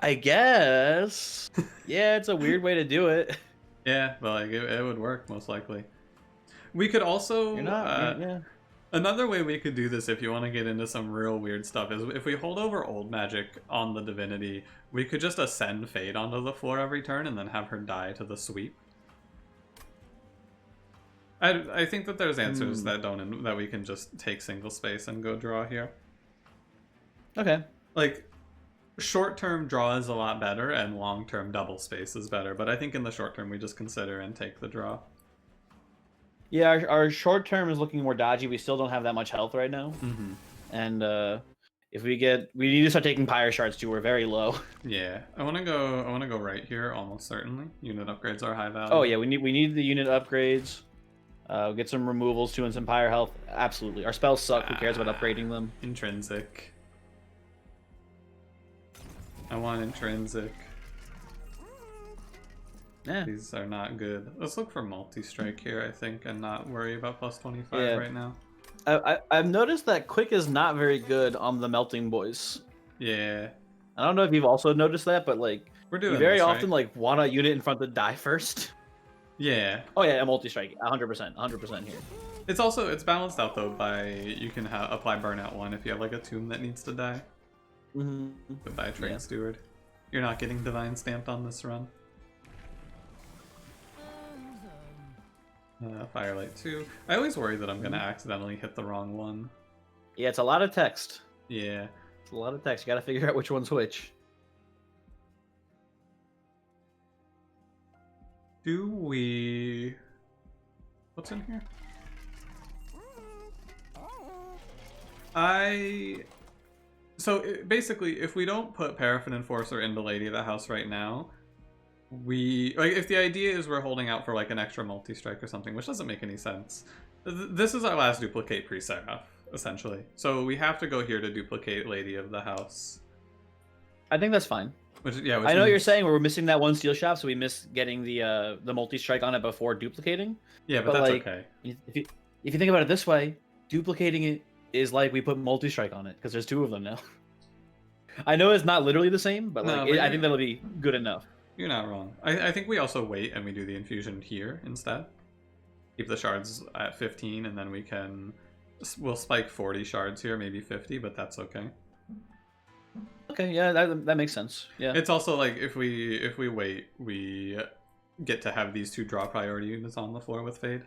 I guess. Yeah, it's a weird way to do it. Yeah, but like it would work most likely. We could also another way we could do this if you want to get into some real weird stuff is if we hold over Old Magic on the Divinity, we could just ascend Fade onto the floor every turn and then have her die to the sweep. I think that there's answers that we can just take single space and go draw here. Okay. Like, short-term draw is a lot better, and long-term double space is better. But I think in the short term, we just consider and take the draw. Yeah, our short term is looking more dodgy. We still don't have that much health right now. And if we need to start taking Pyre Shards too. We're very low. Yeah, I want to go right here almost certainly. Unit upgrades are high value. Oh yeah, we need the unit upgrades. Get some removals too and some Pyre health. Absolutely. Our spells suck. Who cares about upgrading them? Intrinsic. I want Intrinsic. Yeah. These are not good. Let's look for multi-strike here, I think, and not worry about +25 right now. I've noticed that Quick is not very good on the Melting Boys. Yeah. I don't know if you've also noticed that, but like we're doing you very this, often right? like want a unit in front to die first. Yeah. Oh yeah, a multi-strike, 100% here. It's balanced out though by you can apply Burnout 1 if you have like a tomb that needs to die. Goodbye, Train Steward. You're not getting Divine Stamped on this run. Firelight 2. I always worry that I'm gonna accidentally hit the wrong one. Yeah, it's a lot of text. Yeah. It's a lot of text. You gotta figure out which one's which. What's in here? Basically, if we don't put Paraffin Enforcer into Lady of the House right now, if the idea is we're holding out for like an extra multi-strike or something, which doesn't make any sense. This is our last duplicate pre-Seraph, essentially. So we have to go here to duplicate Lady of the House. I think that's fine. Which I know what you're saying. We're missing that one steel shaft, so we miss getting the multi-strike on it before duplicating. Yeah, but that's like, okay. If you think about it this way, duplicating it is like we put multi-strike on it because there's 2 of them now. I know it's not literally the same, but I think that'll be good enough. You're not wrong. I think we also wait and we do the infusion here instead. Keep the shards at 15, and then we'll spike 40 shards here, maybe 50, but that's okay. Okay, yeah, that makes sense. Yeah. It's also like if we wait, we get to have these 2 draw priority units on the floor with Fade.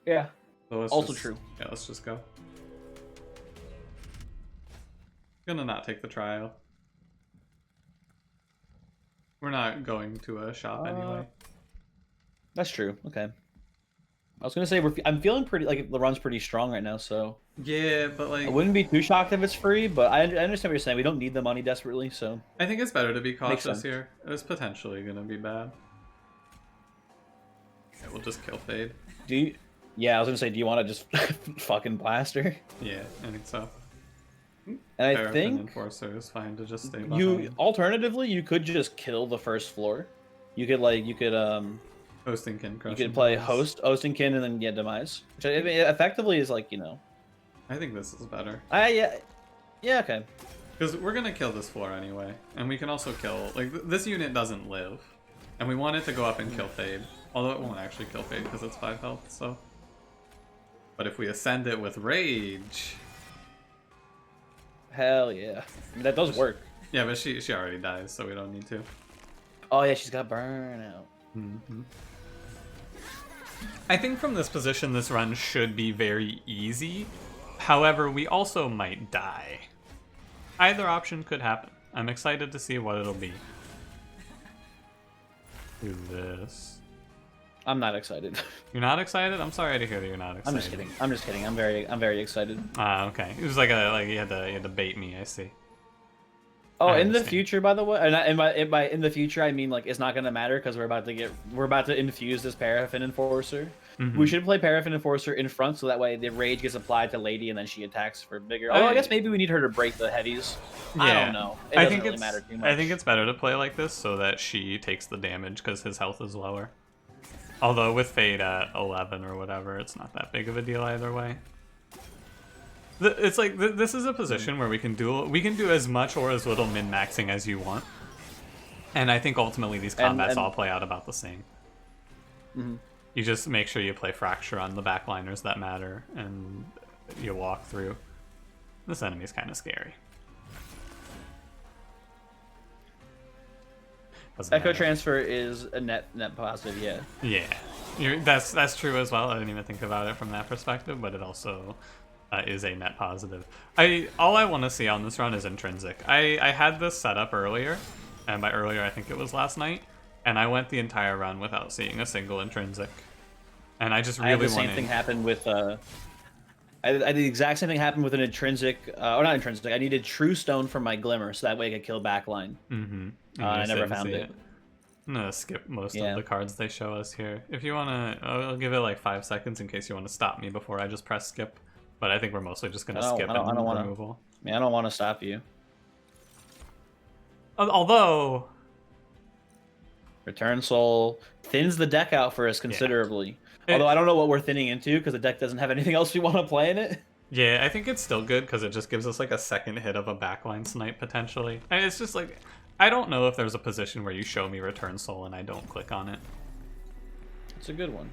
Yeah. So also true. Yeah, let's just go. Gonna not take the trial. We're not going to a shop anyway. That's true. Okay. I was gonna say I'm feeling pretty like the run's pretty strong right now, so yeah, but like I wouldn't be too shocked if it's free. But I understand what you're saying. We don't need the money desperately, so I think it's better to be cautious here. It's potentially gonna be bad. Okay, we'll just kill Fade. Yeah, I was gonna say, do you want to just fucking blast her? Yeah, I think so. And I think Enforcer is fine to just stay behind. Alternatively, you could just kill the first floor. You could Hostingkin. You could play Hostingkin and then get Demise, which I mean, effectively is like, you know. I think this is better. Yeah, okay. Because we're gonna kill this floor anyway, and we can also kill this unit doesn't live, and we want it to go up and kill Fade. Although it won't actually kill Fade because it's 5 health. So, but if we ascend it with Rage. Hell yeah. I mean, that does work. Yeah, but she already dies, so we don't need to. Oh yeah, she's got burnout. Mm-hmm. I think from this position, this run should be very easy. However, we also might die. Either option could happen. I'm excited to see what it'll be. Do this. I'm not excited. You're not excited? I'm sorry to hear that you're not excited. I'm just kidding. I'm very excited. Okay. It was like you had to bait me. I see. Oh, in the future, by the way, and by in the future, I mean like it's not gonna matter because we're about to infuse this Paraffin Enforcer. Mm-hmm. We should play Paraffin Enforcer in front so that way the rage gets applied to Lady and then she attacks for bigger. I guess maybe we need her to break the heavies. Yeah. I don't know. It doesn't really matter too much. I think it's better to play like this so that she takes the damage because his health is lower. Although with Fade at 11 or whatever, it's not that big of a deal either way. It's like this is a position where we can do as much or as little min-maxing as you want, and I think ultimately these combats all play out about the same. Mm-hmm. You just make sure you play Fracture on the backliners that matter, and you walk through. This enemy's kind of scary. Echo Transfer is a net positive, yeah. Yeah, that's true as well. I didn't even think about it from that perspective, but it also is a net positive. All I want to see on this run is intrinsic. I had this set up earlier, and by earlier I think it was last night, and I went the entire run without seeing a single intrinsic. And I just really wanted... I had the same thing happen with... I did the exact same thing happen with an intrinsic... or not intrinsic, I needed True Stone from my Glimmer, so that way I could kill backline. Mm-hmm. I never found it. I'm gonna skip most of the cards they show us here. If you wanna... I'll give it like 5 seconds in case you want to stop me before I just press skip. But I think we're mostly just gonna skip removal. I don't want to stop you. Although... Return Soul thins the deck out for us considerably. Yeah. Although I don't know what we're thinning into because the deck doesn't have anything else we want to play in it. Yeah, I think it's still good because it just gives us like a second hit of a backline snipe potentially. And it's just like, I don't know if there's a position where you show me Return Soul and I don't click on it. It's a good one.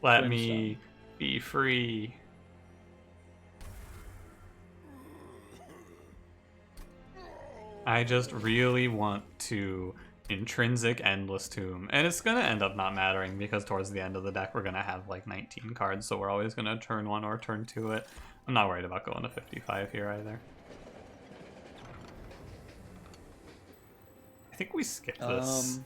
Let me be free. I just really want to intrinsic Endless Tomb, and it's gonna end up not mattering because towards the end of the deck we're gonna have like 19 cards, so we're always gonna turn 1 or turn 2 it. I'm not worried about going to 55 here either. I think we skip this.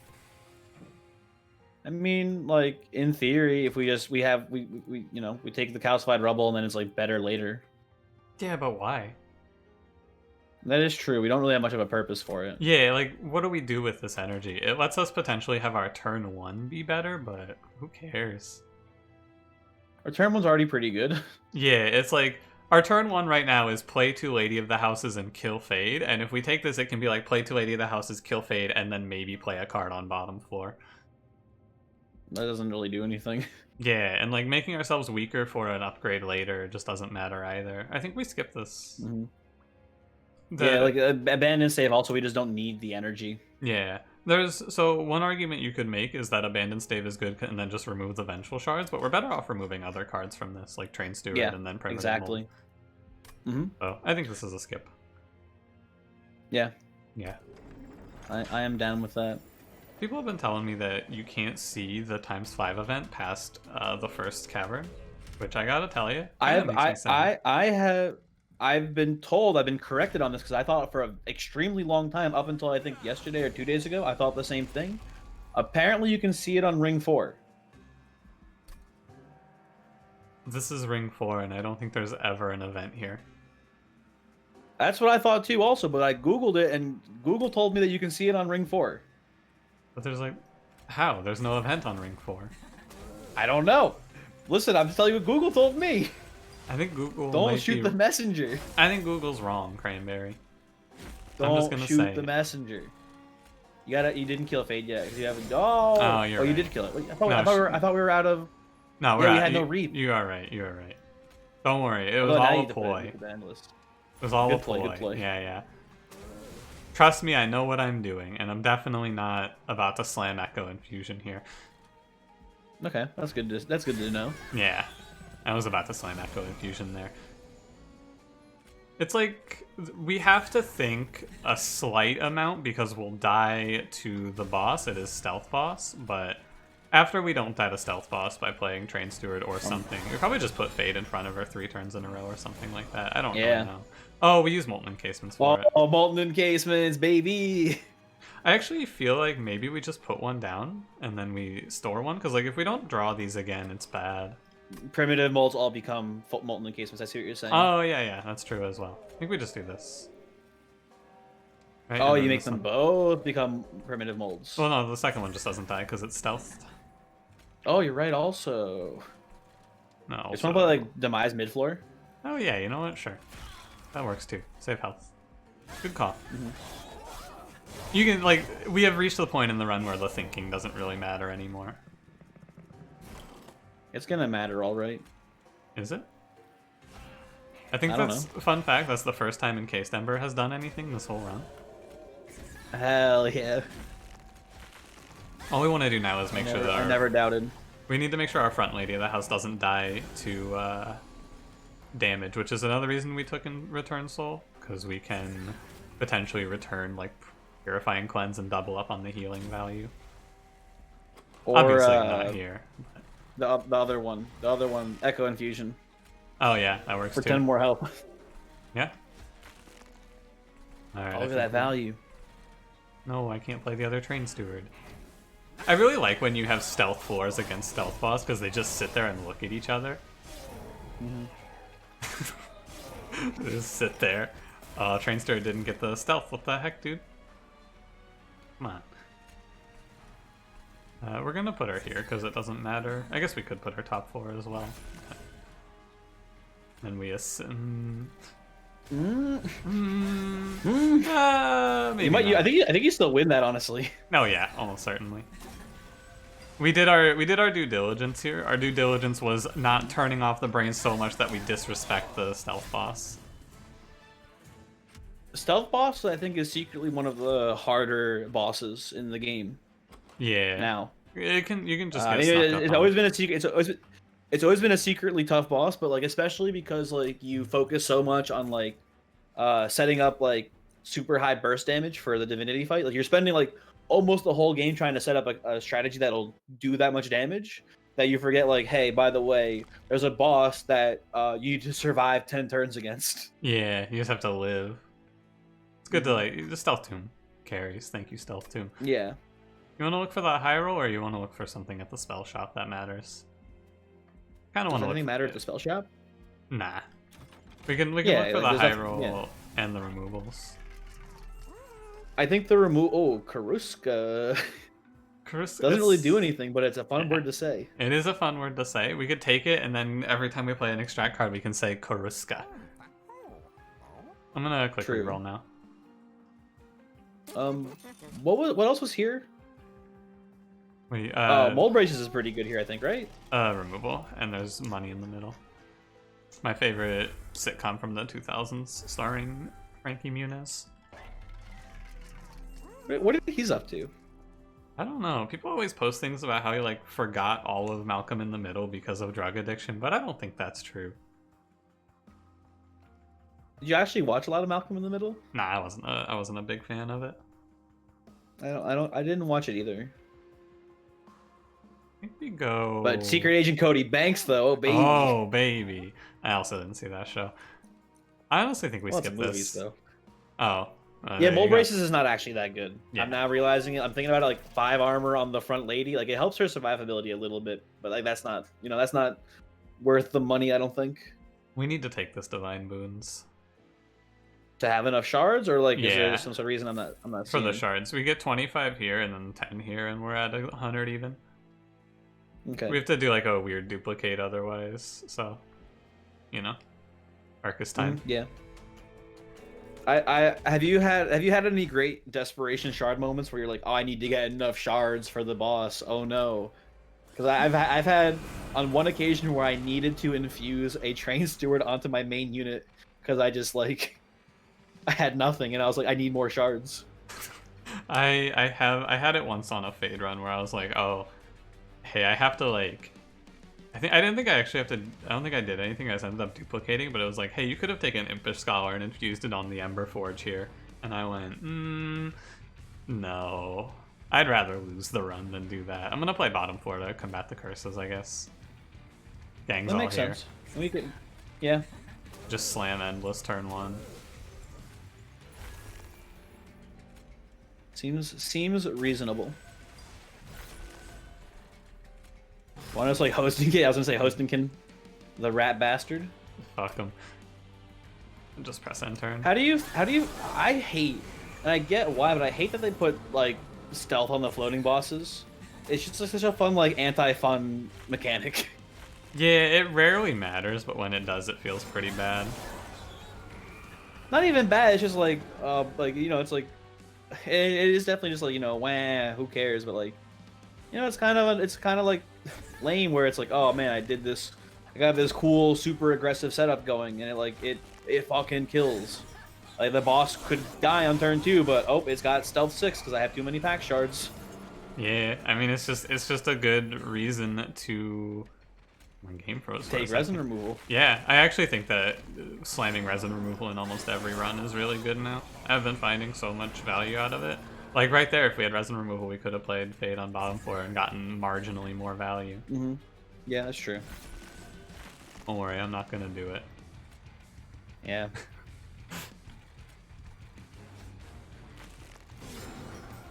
I mean, like in theory, if we just we have we we take the calcified rubble and then it's like better later. Yeah, but why? That is true. We don't really have much of a purpose for it. Yeah, like, what do we do with this energy? It lets us potentially have our turn 1 be better, but who cares? Our turn one's already pretty good. Yeah, it's like, our turn 1 right now is play 2 Lady of the Houses and kill Fade, and if we take this, it can be like play 2 Lady of the Houses, kill Fade, and then maybe play a card on bottom floor. That doesn't really do anything. Yeah, and like, making ourselves weaker for an upgrade later just doesn't matter either. I think we skip this. Mm-hmm. Yeah, like abandon save. Also, we just don't need the energy. Yeah, so one argument you could make is that abandon stave is good, and then just remove the vengeful shards. But we're better off removing other cards from this, like train steward and then primitive exactly. Mold. So I think this is a skip. Yeah. Yeah. I am down with that. People have been telling me that you can't see the ×5 event past the first cavern, which I gotta tell you, I've been told, I've been corrected on this because I thought for an extremely long time, up until I think yesterday or 2 days ago, I thought the same thing. Apparently, you can see it on Ring 4. This is Ring 4, and I don't think there's ever an event here. That's what I thought too, also, but I Googled it, and Google told me that you can see it on Ring 4. But there's like, how? There's no event on Ring 4. I don't know. Listen, I'm telling you what Google told me. I think Google Don't shoot the messenger. I think Google's wrong, Cranberry. I'm just gonna shoot the messenger. You didn't kill Fade yet. You haven't. Oh, you're right. You did kill it. I thought we were out of. No, we had no reap. You are right. You are right. Don't worry. It was all a ploy. It was all a ploy. Good play. Yeah. Trust me, I know what I'm doing, and I'm definitely not about to slam Echo Infusion here. Okay, that's good. That's good to know. Yeah. I was about to slam Echo Infusion there. It's like, we have to think a slight amount because we'll die to the boss. It is Stealth Boss, but after we don't die to Stealth Boss by playing Train Steward or something, we probably just put Fade in front of her 3 turns in a row or something like that. I don't really know. Oh, we use Molten Encasements for it. Oh, Molten Encasements, baby! I actually feel like maybe we just put one down and then we store one, because like if we don't draw these again, it's bad. Primitive molds all become Molten Encasements. I see what you're saying. Oh, yeah, that's true as well. I think we just do this. Right? Oh, you make them both become primitive molds. Well, no, the second one just doesn't die because it's stealthed. Oh, you're right, also. No. It's one play like Demise mid-floor? Oh, yeah, you know what? Sure. That works too. Save health. Good call. You can, like, we have reached the point in the run where the thinking doesn't really matter anymore. It's gonna matter, all right. Is it? I think that's a fun fact. That's the first time Encased Ember has done anything this whole run. Hell yeah. All we want to do now is make sure that I never doubted. We need to make sure our front lady of the house doesn't die to damage, which is another reason we took in Return Soul, because we can potentially return like Purifying Cleanse and double up on the healing value. Or, obviously not here. The other one, Echo Infusion. Oh yeah, that works for too. 10 more health. Yeah. All right. Look at that value. No, I can't play the other Train Steward. I really like when you have stealth floors against stealth boss because they just sit there and look at each other. They just sit there. Train Steward didn't get the stealth. What the heck, dude? Come on. We're gonna put her here because it doesn't matter. I guess we could put her top 4 as well. Then we assume. Maybe I think you still win that, honestly. Oh yeah, almost certainly. We did our due diligence here. Our due diligence was not turning off the brain so much that we disrespect the stealth boss. Stealth boss, I think, is secretly one of the harder bosses in the game. Yeah. Now you can just get it's always been a secret. It's always been a secretly tough boss, but like especially because like you focus so much on like setting up like super high burst damage for the Divinity fight. Like you're spending like almost the whole game trying to set up a strategy that'll do that much damage that you forget like, hey, by the way, there's a boss that you need to survive 10 turns against. Yeah, you just have to live. It's good to like the Stealth Tomb carries. Thank you, Stealth Tomb. Yeah. You want to look for that high roll, or you want to look for something at the spell shop that matters? Kind of Does want to look. anything matter at the spell shop? Nah. We can look Yeah, for like, the there's high nothing- roll yeah. and the removals. I think the remove. Oh, Karuska doesn't really do anything, but it's a fun word to say. It is a fun word to say. We could take it, and then every time we play an extract card, we can say Karuska. I'm gonna click True. reroll now. What else was here? Wait, Mold Braces is pretty good here, I think, right? removal, and there's money in the middle. My favorite sitcom from the 2000s, starring Frankie Muniz. What he's up to? I don't know. People always post things about how he like forgot all of Malcolm in the Middle because of drug addiction, but I don't think that's true. Did you actually watch a lot of Malcolm in the Middle? Nah, I wasn't a big fan of it. I didn't watch it either. I think we go. But Secret Agent Cody Banks, though, baby. Oh, baby. I also didn't see that show. I honestly think we Lots skipped of movies, this. though. Oh. Yeah, there Mold you go. Braces is not actually that good. Yeah. I'm now realizing it. I'm thinking about it like 5 armor on the front lady. Like, it helps her survivability a little bit, but like that's not, that's not worth the money, I don't think. We need to take this Divine Boons. To have enough shards, or like, is Yeah. there some sort of reason I'm not For the seeing? shards. We get 25 here and then 10 here, and we're at 100 even. Okay. We have to do like a weird duplicate otherwise, so, Arcus time. Yeah. I have you had any great desperation shard moments where you're like, oh, I need to get enough shards for the boss. Oh no. Because I've had on one occasion where I needed to infuse a train steward onto my main unit because I just like I had nothing and I was like, I need more shards. I had it once on a fade run where I was like, oh, hey, I have to like, I don't think I did anything. I just ended up duplicating, but it was like, hey, you could have taken Impish Scholar and infused it on the Ember Forge here, and I went, no, I'd rather lose the run than do that. I'm gonna play bottom floor to combat the curses, I guess. Gang's That all makes here. sense. We could, yeah. Just slam endless turn 1. Seems reasonable. One is like Hostingkin. I was gonna say Hostingkin, the rat bastard. Fuck him. Just press end turn. How do you? I hate, and I get why, but I hate that they put like stealth on the floating bosses. It's just such a fun like anti-fun mechanic. Yeah, it rarely matters, but when it does, it feels pretty bad. Not even bad. It's just like it's like it is definitely just like wah, who cares? But like it's kind of like lame where it's like, oh man, I got this cool super aggressive setup going, and it fucking kills. Like the boss could die on turn 2, but oh, it's got stealth 6 because I have too many pack shards. Yeah, I mean it's just a good reason to game froze. Take resin removal. Yeah, I actually think that slamming resin removal in almost every run is really good now. I've been finding so much value out of it. Like right there, if we had resin removal, we could have played Fade on bottom floor and gotten marginally more value. Yeah, that's true. Don't worry, I'm not gonna do it. Yeah.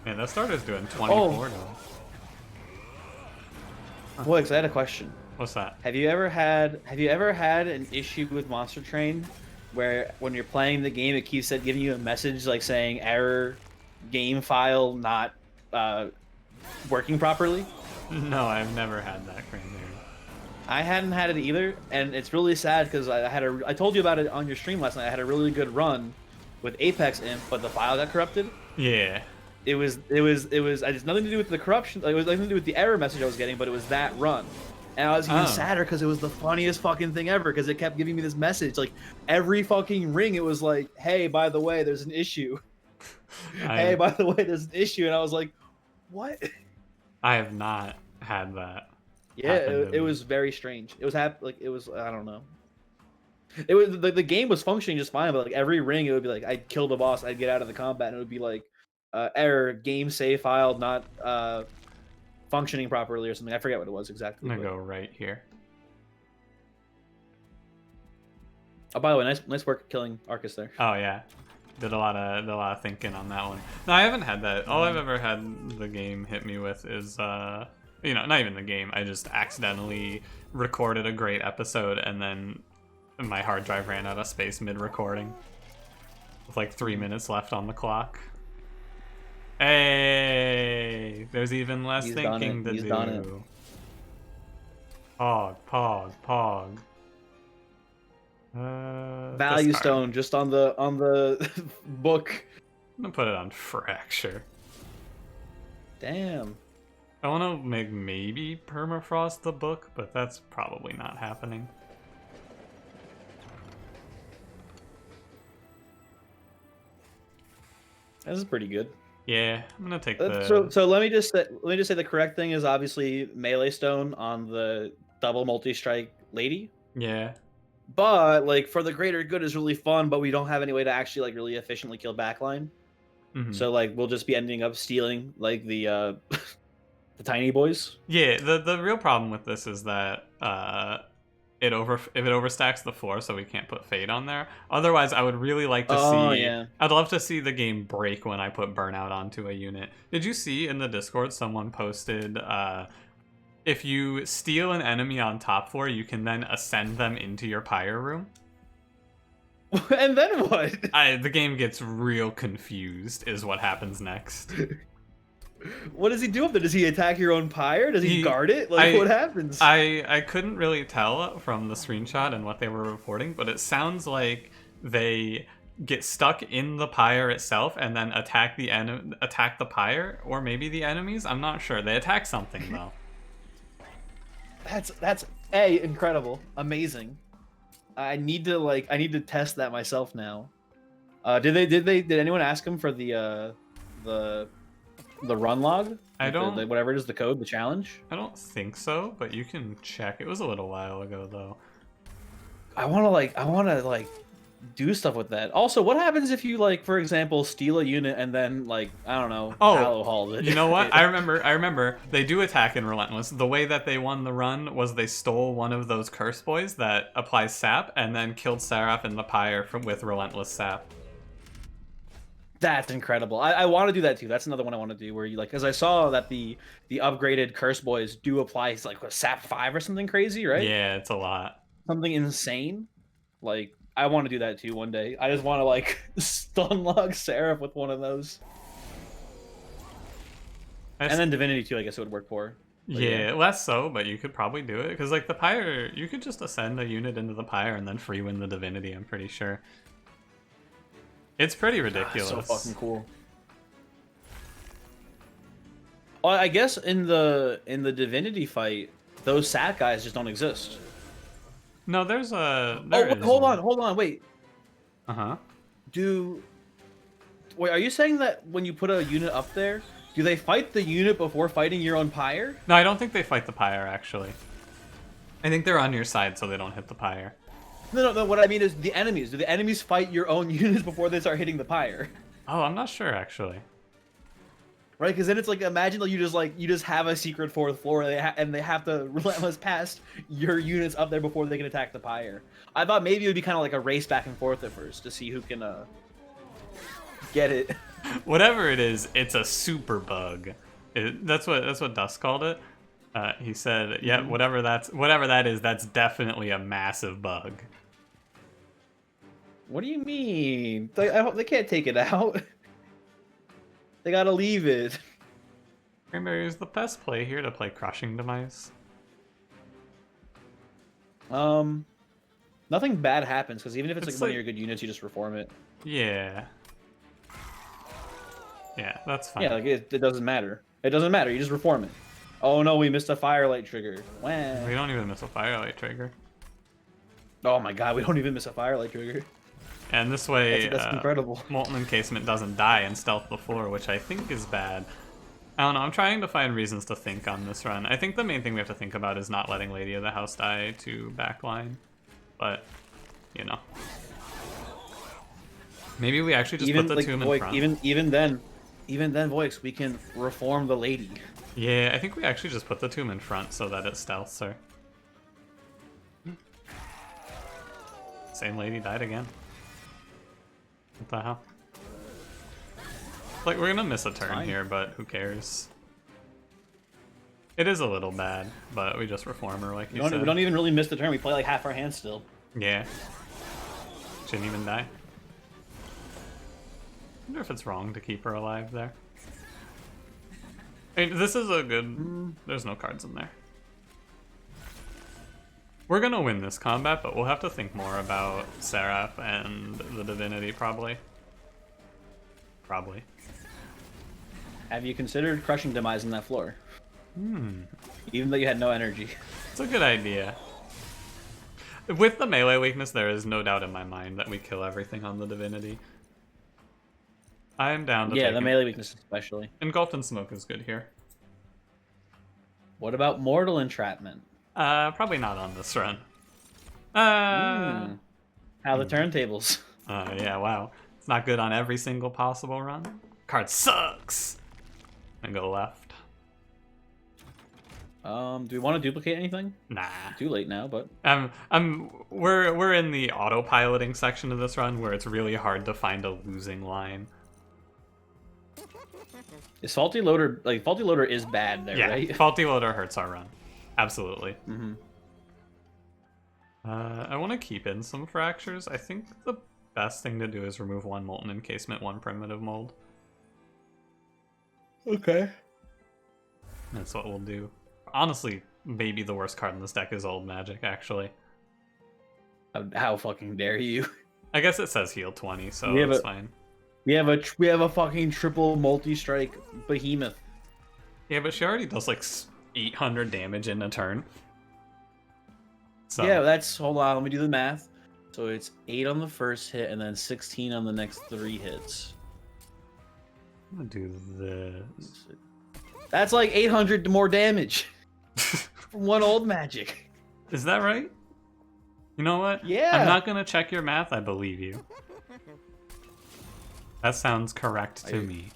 Man, that starter's doing 24 though. Boy, 'cause I had a question. What's that? Have you ever had an issue with Monster Train where when you're playing the game it keeps giving you a message like saying error, game file not working properly? No, I've never had that cranberry. I hadn't had it either, and it's really sad because I told you about it on your stream last night. I had a really good run with Apex Imp, but the file got corrupted. Yeah. It was it's nothing to do with the corruption. It was nothing to do with the error message I was getting, but it was that run. And I was even sadder because it was the funniest fucking thing ever because it kept giving me this message. Like, every fucking ring, it was like, hey, by the way, there's an issue. Hey, by the way, there's an issue. And I was like, what? I have not had that. Yeah, it was very strange. It was I don't know. It was the game was functioning just fine, but like every ring, it would be like, I'd kill the boss, I'd get out of the combat, and it would be like, error, game save file not functioning properly or something. I forget what it was exactly. I'm gonna go right here. Oh, by the way, nice work killing Arcus there. Oh yeah. Did a lot of thinking on that one. No, I haven't had that. All I've ever had the game hit me with is not even the game. I just accidentally recorded a great episode and then my hard drive ran out of space mid-recording with like 3 minutes left on the clock. Hey, there's even less thinking to do. Pog. Value discard. stone just on the book. I'm gonna put it on fracture. Damn. I want to make maybe permafrost the book, but that's probably not happening. This is pretty good. Yeah, I'm gonna take the. So let me just say the correct thing is obviously melee stone on the double multi-strike lady. Yeah. But like for the greater good is really fun, but we don't have any way to actually like really efficiently kill backline. So like we'll just be ending up stealing like the the tiny boys. Yeah, the real problem with this is that if it overstacks the floor, so we can't put Fade on there. Otherwise, I would really like to see. Yeah. I'd love to see the game break when I put Burnout onto a unit. Did you see in the Discord someone posted? If you steal an enemy on top floor, you can then ascend them into your pyre room. And then what? The game gets real confused, is what happens next. What does he do up there? Does he attack your own pyre? Does he guard it? Like, what happens? I couldn't really tell from the screenshot and what they were reporting, but it sounds like they get stuck in the pyre itself and then attack the pyre, or maybe the enemies. I'm not sure. They attack something though. That's incredible, amazing. I need to test that myself now. Did anyone ask him for the run log? I don't. Whatever it is, the code, the challenge. I don't think so, but you can check. It was a little while ago though. I want to do stuff with that. Also, what happens if you for example, steal a unit and then I don't know, Hollow Haul it? You know what? I remember they do attack in Relentless. The way that they won the run was they stole one of those curse boys that applies sap and then killed Seraph in the pyre with Relentless sap. That's incredible. I want to do that too. That's another one I want to do where you because I saw that the upgraded curse boys do apply a sap 5 or something crazy, right? Yeah, it's a lot. Something insane. I want to do that too one day. I just want to stun log Seraph with one of those. And then Divinity too, I guess it would work for. Yeah, less so, but you could probably do it. Because the pyre, you could just ascend a unit into the pyre and then free win the Divinity, I'm pretty sure. It's pretty ridiculous. So fucking cool. Well, I guess in the Divinity fight, those sat guys just don't exist. No, there's a. Hold on, wait. Uh-huh. Wait, are you saying that when you put a unit up there, do they fight the unit before fighting your own pyre? No, I don't think they fight the pyre, actually. I think they're on your side so they don't hit the pyre. No, what I mean is the enemies. Do the enemies fight your own units before they start hitting the pyre? Oh, I'm not sure, actually. Right, because then it's imagine you just have a secret fourth floor and they have to relentless past your units up there before they can attack the pyre. I thought maybe it would be kind of like a race back and forth at first to see who can get it. Whatever it is, it's a super bug. That's what Dust called it. He said, "Yeah, whatever that is, that's definitely a massive bug." What do you mean? I hope they can't take it out. They gotta leave it. Cranberry is the best play here to play Crushing Demise. Nothing bad happens because even if it's one of your good units, you just reform it. Yeah. Yeah, that's fine. Yeah, it doesn't matter. It doesn't matter. You just reform it. Oh no, we missed a firelight trigger. Wah. We don't even miss a firelight trigger. Oh my god, we don't even miss a firelight trigger. And this way, that's incredible. Molten Encasement doesn't die and stealth the floor, which I think is bad. I don't know, I'm trying to find reasons to think on this run. I think the main thing we have to think about is not letting Lady of the House die to backline. But, you know. Maybe we actually just put the tomb in front. Even then, Voix, we can reform the Lady. Yeah, I think we actually just put the tomb in front so that it stealths her. Same lady died again. What the hell? Like, we're gonna miss a turn Fine. here, but who cares? It is a little bad, but we just reform her like you said. We don't even really miss the turn. We play like half our hand still. Yeah. Shouldn't even die. I wonder if it's wrong to keep her alive there. I mean, this is a good... There's no cards in there. We're gonna win this combat, but we'll have to think more about Seraph and the Divinity, probably. Probably. Have you considered crushing Demise on that floor? Even though you had no energy. It's a good idea. With the melee weakness, there is no doubt in my mind that we kill everything on the Divinity. I am down to Yeah, take the melee weakness especially. Engulfed in Smoke is good here. What about Mortal Entrapment? Probably not on this run. How the turntables? Yeah, wow. It's not good on every single possible run. Card sucks! And go left. Do we want to duplicate anything? Nah. Too late now, but We're in the autopiloting section of this run where it's really hard to find a losing line. is Faulty Loader Faulty Loader is bad there, Yeah, right? Faulty Loader hurts our run. Absolutely. Mm-hmm. I want to keep in some fractures. I think the best thing to do is remove one Molten Encasement, one Primitive Mold. Okay. That's what we'll do. Honestly, maybe the worst card in this deck is Old Magic, actually. How fucking dare you? I guess it says heal 20, so We have it's a- fine. We have a fucking triple multi-strike behemoth. Yeah, but she already does like 800 damage in a turn. So Yeah, hold on, let me do the math. So it's 8 on the first hit and then 16 on the next 3 hits. I'm gonna do this. That's like 800 more damage from one Old Magic. Is that right? You know what? Yeah. I'm not gonna check your math. I believe you. That sounds correct to me.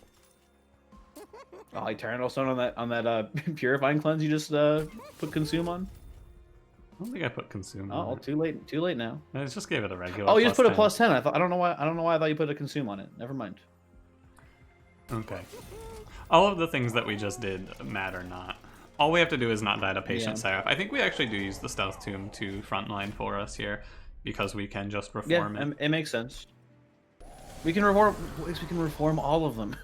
Oh, Eternal Stone on that Purifying Cleanse you just put Consume on? I don't think I put Consume Oh, on it. too late now. I just gave it a regular. Oh, you just put a plus +10. I don't know why I thought you put a Consume on it. Never mind. 10. Okay. All of the things that we just did matter not. All we have to do is not die to Patient Seraph. I think we actually do use the Stealth Tomb to frontline for us here, because we can just reform it. It makes sense. We can reform all of them.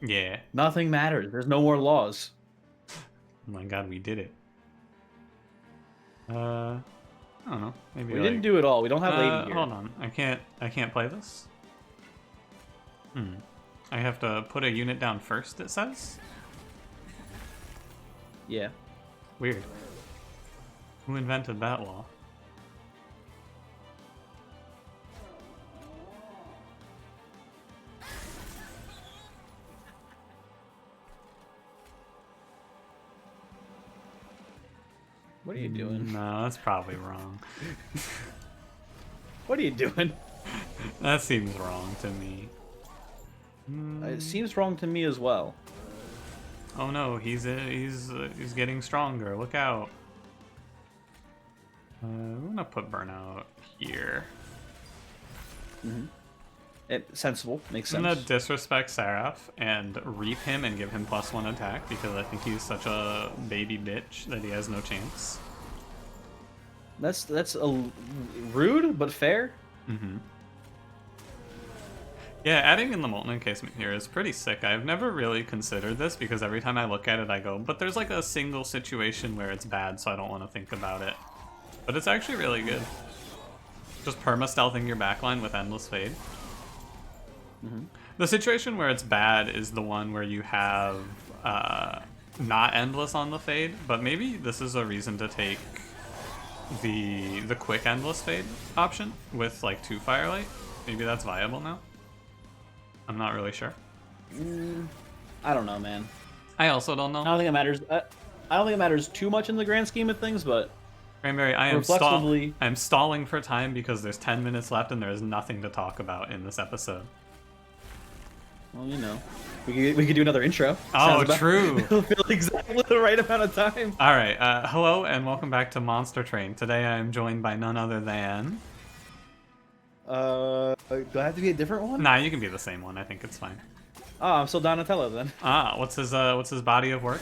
Yeah. Nothing matters. There's no more laws. Oh my god, we did it. I don't know. Maybe We didn't do it all. We don't have Lady here. Hold on. I can't play this. I have to put a unit down first, it says? Yeah. Weird. Who invented that law? What are you doing? No, that's probably wrong. What are you doing? That seems wrong to me. It seems wrong to me as well. Oh no, he's getting stronger. Look out. I'm gonna put Burnout here. Sensible. Makes I'm sense. gonna disrespect Seraph and reap him and give him +1 attack because I think he's such a baby bitch that he has no chance. That's rude, but fair. Yeah, adding in the Molten Encasement here is pretty sick. I've never really considered this because every time I look at it I go, but there's like a single situation where it's bad, so I don't want to think about it. But it's actually really good. Just perma-stealthing your backline with Endless Fade. The situation where it's bad is the one where you have not Endless on the Fade, but maybe this is a reason to take the quick Endless Fade option with like 2 Firelight. Maybe that's viable now. I'm not really sure. I don't know, man. I also don't know. I don't think it matters. I don't think it matters too much in the grand scheme of things, but Cranberry, I reflexively, am stalling for time because there's 10 minutes left and there is nothing to talk about in this episode. well, you know, we could do another intro. Oh, true. It'll feel exactly the right amount of time. All right. Hello and welcome back to Monster Train. Today I am joined by none other than. Do I have to be a different one? Nah, you can be the same one. I think it's fine. Oh, I'm still Donatello then. Ah, what's his body of work?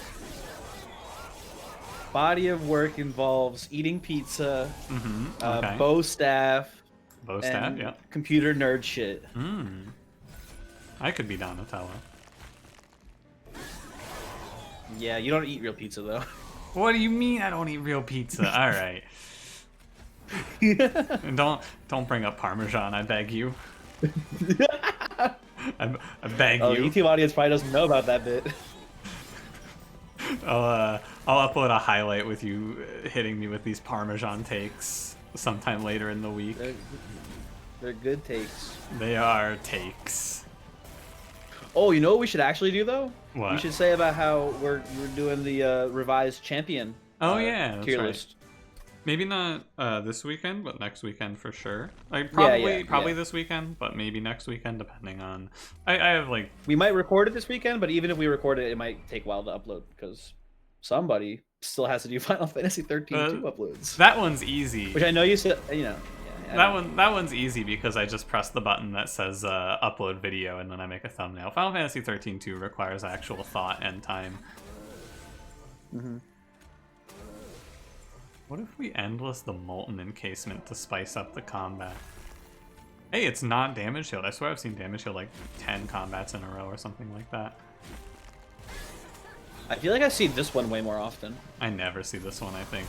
Body of work involves eating pizza, Okay. bow staff, Bow staff, and yeah. computer nerd shit. I could be Donatello. Yeah, you don't eat real pizza though. What do you mean I don't eat real pizza? All right. And don't bring up Parmesan, I beg you. I beg Oh, you. the YouTube audience probably doesn't know about that bit. I'll upload a highlight with you hitting me with these Parmesan takes sometime later in the week. They're good takes. They are takes. Oh, you know what we should actually do though? What? We should say about how we're doing the revised champion. Oh yeah, that's tier right. list. Maybe not this weekend, but next weekend for sure. Like Yeah, probably this weekend, but maybe next weekend, depending on. I have like. We might record it this weekend, but even if we record it, it might take a while to upload because somebody still has to do Final Fantasy 13 2 uploads. That one's easy. Which I know you said, you know. Yeah, that one's easy because I just press the button that says upload video and then I make a thumbnail. Final Fantasy 13 2 requires actual thought and time. What if we endless the Molten Encasement to spice up the combat? Hey, it's not damage shield. I swear I've seen damage shield like 10 combats in a row or something like that. I feel like I see this one way more often. I never see this one, I think.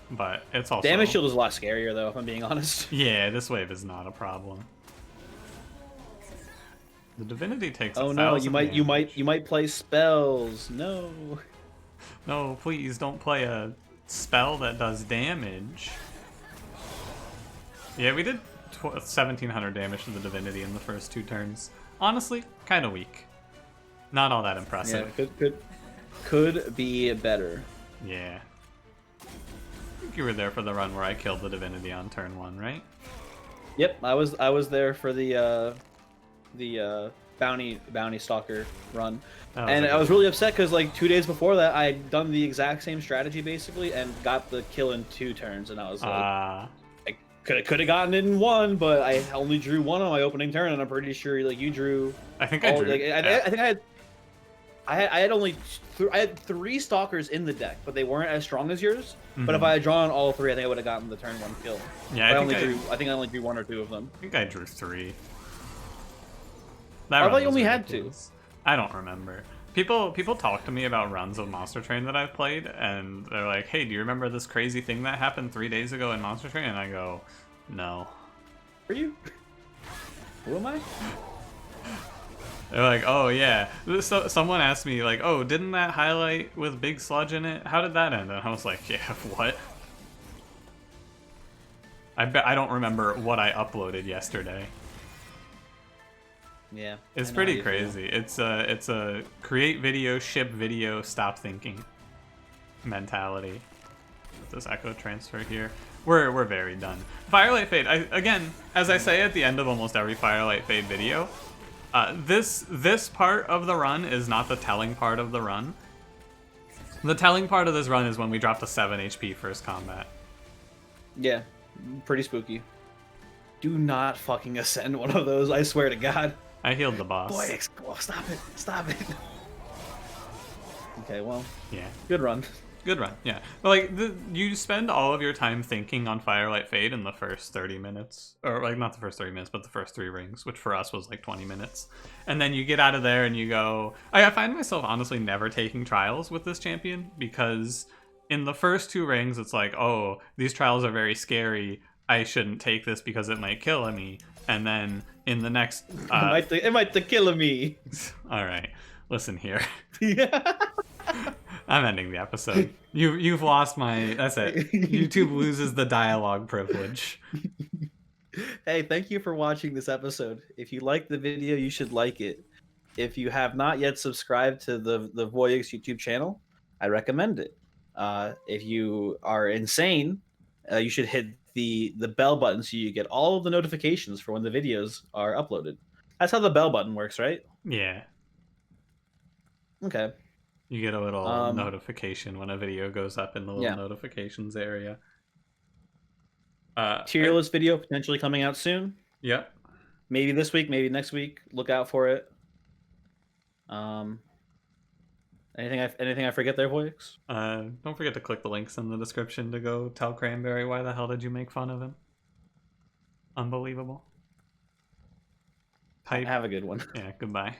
But it's also... Damage shield is a lot scarier though, if I'm being honest. Yeah, this wave is not a problem. The Divinity takes Oh no, you might play spells. No. No, please don't play a spell that does damage. Yeah, we did 1700 damage to the Divinity in the first 2 turns. Honestly, kind of weak. Not all that impressive. Yeah, could be better. Yeah. I think you were there for the run where I killed the Divinity on turn 1, right? Yep, I was there for the bounty stalker run. And I was really upset because like 2 days before that I had done the exact same strategy basically and got the kill in 2 turns, and I was like, I could have gotten it in 1, but I only drew 1 on my opening turn, and I'm pretty sure like you drew. I think I drew. Like, I think I had 3 stalkers in the deck, but they weren't as strong as yours. But if I had drawn all 3, I think I would have gotten the turn 1 kill. Yeah, I think I only drew 1 or 2 of them. I think I drew 3. I thought you only had 2. I don't remember. People talk to me about runs of Monster Train that I've played, and they're like, "Hey, do you remember this crazy thing that happened 3 days ago in Monster Train?" And I go, "No." Are you? Who am I? They're like, "Oh yeah." So someone asked me like, "Oh, didn't that highlight with Big Sludge in it? How did that end?" And I was like, "Yeah, what?" I don't remember what I uploaded yesterday. Yeah, it's pretty crazy. It's a create video, ship video, stop thinking mentality. This echo transfer here. We're very done. Firelight Fade. Again, as I say at the end of almost every Firelight Fade video, this part of the run is not the telling part of the run. The telling part of this run is when we drop to 7 HP first combat. Yeah, pretty spooky. Do not fucking ascend one of those, I swear to God. I healed the boss. Boy, stop it. Stop it. Okay, well. Yeah. Good run. Good run, yeah. But like, you spend all of your time thinking on Firelight Fade in the first 30 minutes. Or, like, not the first 30 minutes, but the first 3 rings, which for us was like 20 minutes. And then you get out of there and you go... I find myself honestly never taking trials with this champion, because in the first 2 rings, it's like, oh, these trials are very scary. I shouldn't take this because it might kill me. And then in the next... it might kill me. All right, listen here. Yeah. I'm ending the episode. You've lost my... That's it. YouTube loses the dialogue privilege. Hey, thank you for watching this episode. If you liked the video, you should like it. If you have not yet subscribed to the Voyix YouTube channel, I recommend it. If you are insane, you should hit the bell button so you get all of the notifications for when the videos are uploaded. That's how the bell button works, right? Yeah. Okay. You get a little notification when a video goes up in the little notifications area. Tier list video potentially coming out soon. Yep. Maybe this week, maybe next week. Look out for it. Anything I forget there, Voix? Don't forget to click the links in the description to go tell Cranberry why the hell did you make fun of him. Unbelievable. Type. Have a good one. Yeah, goodbye.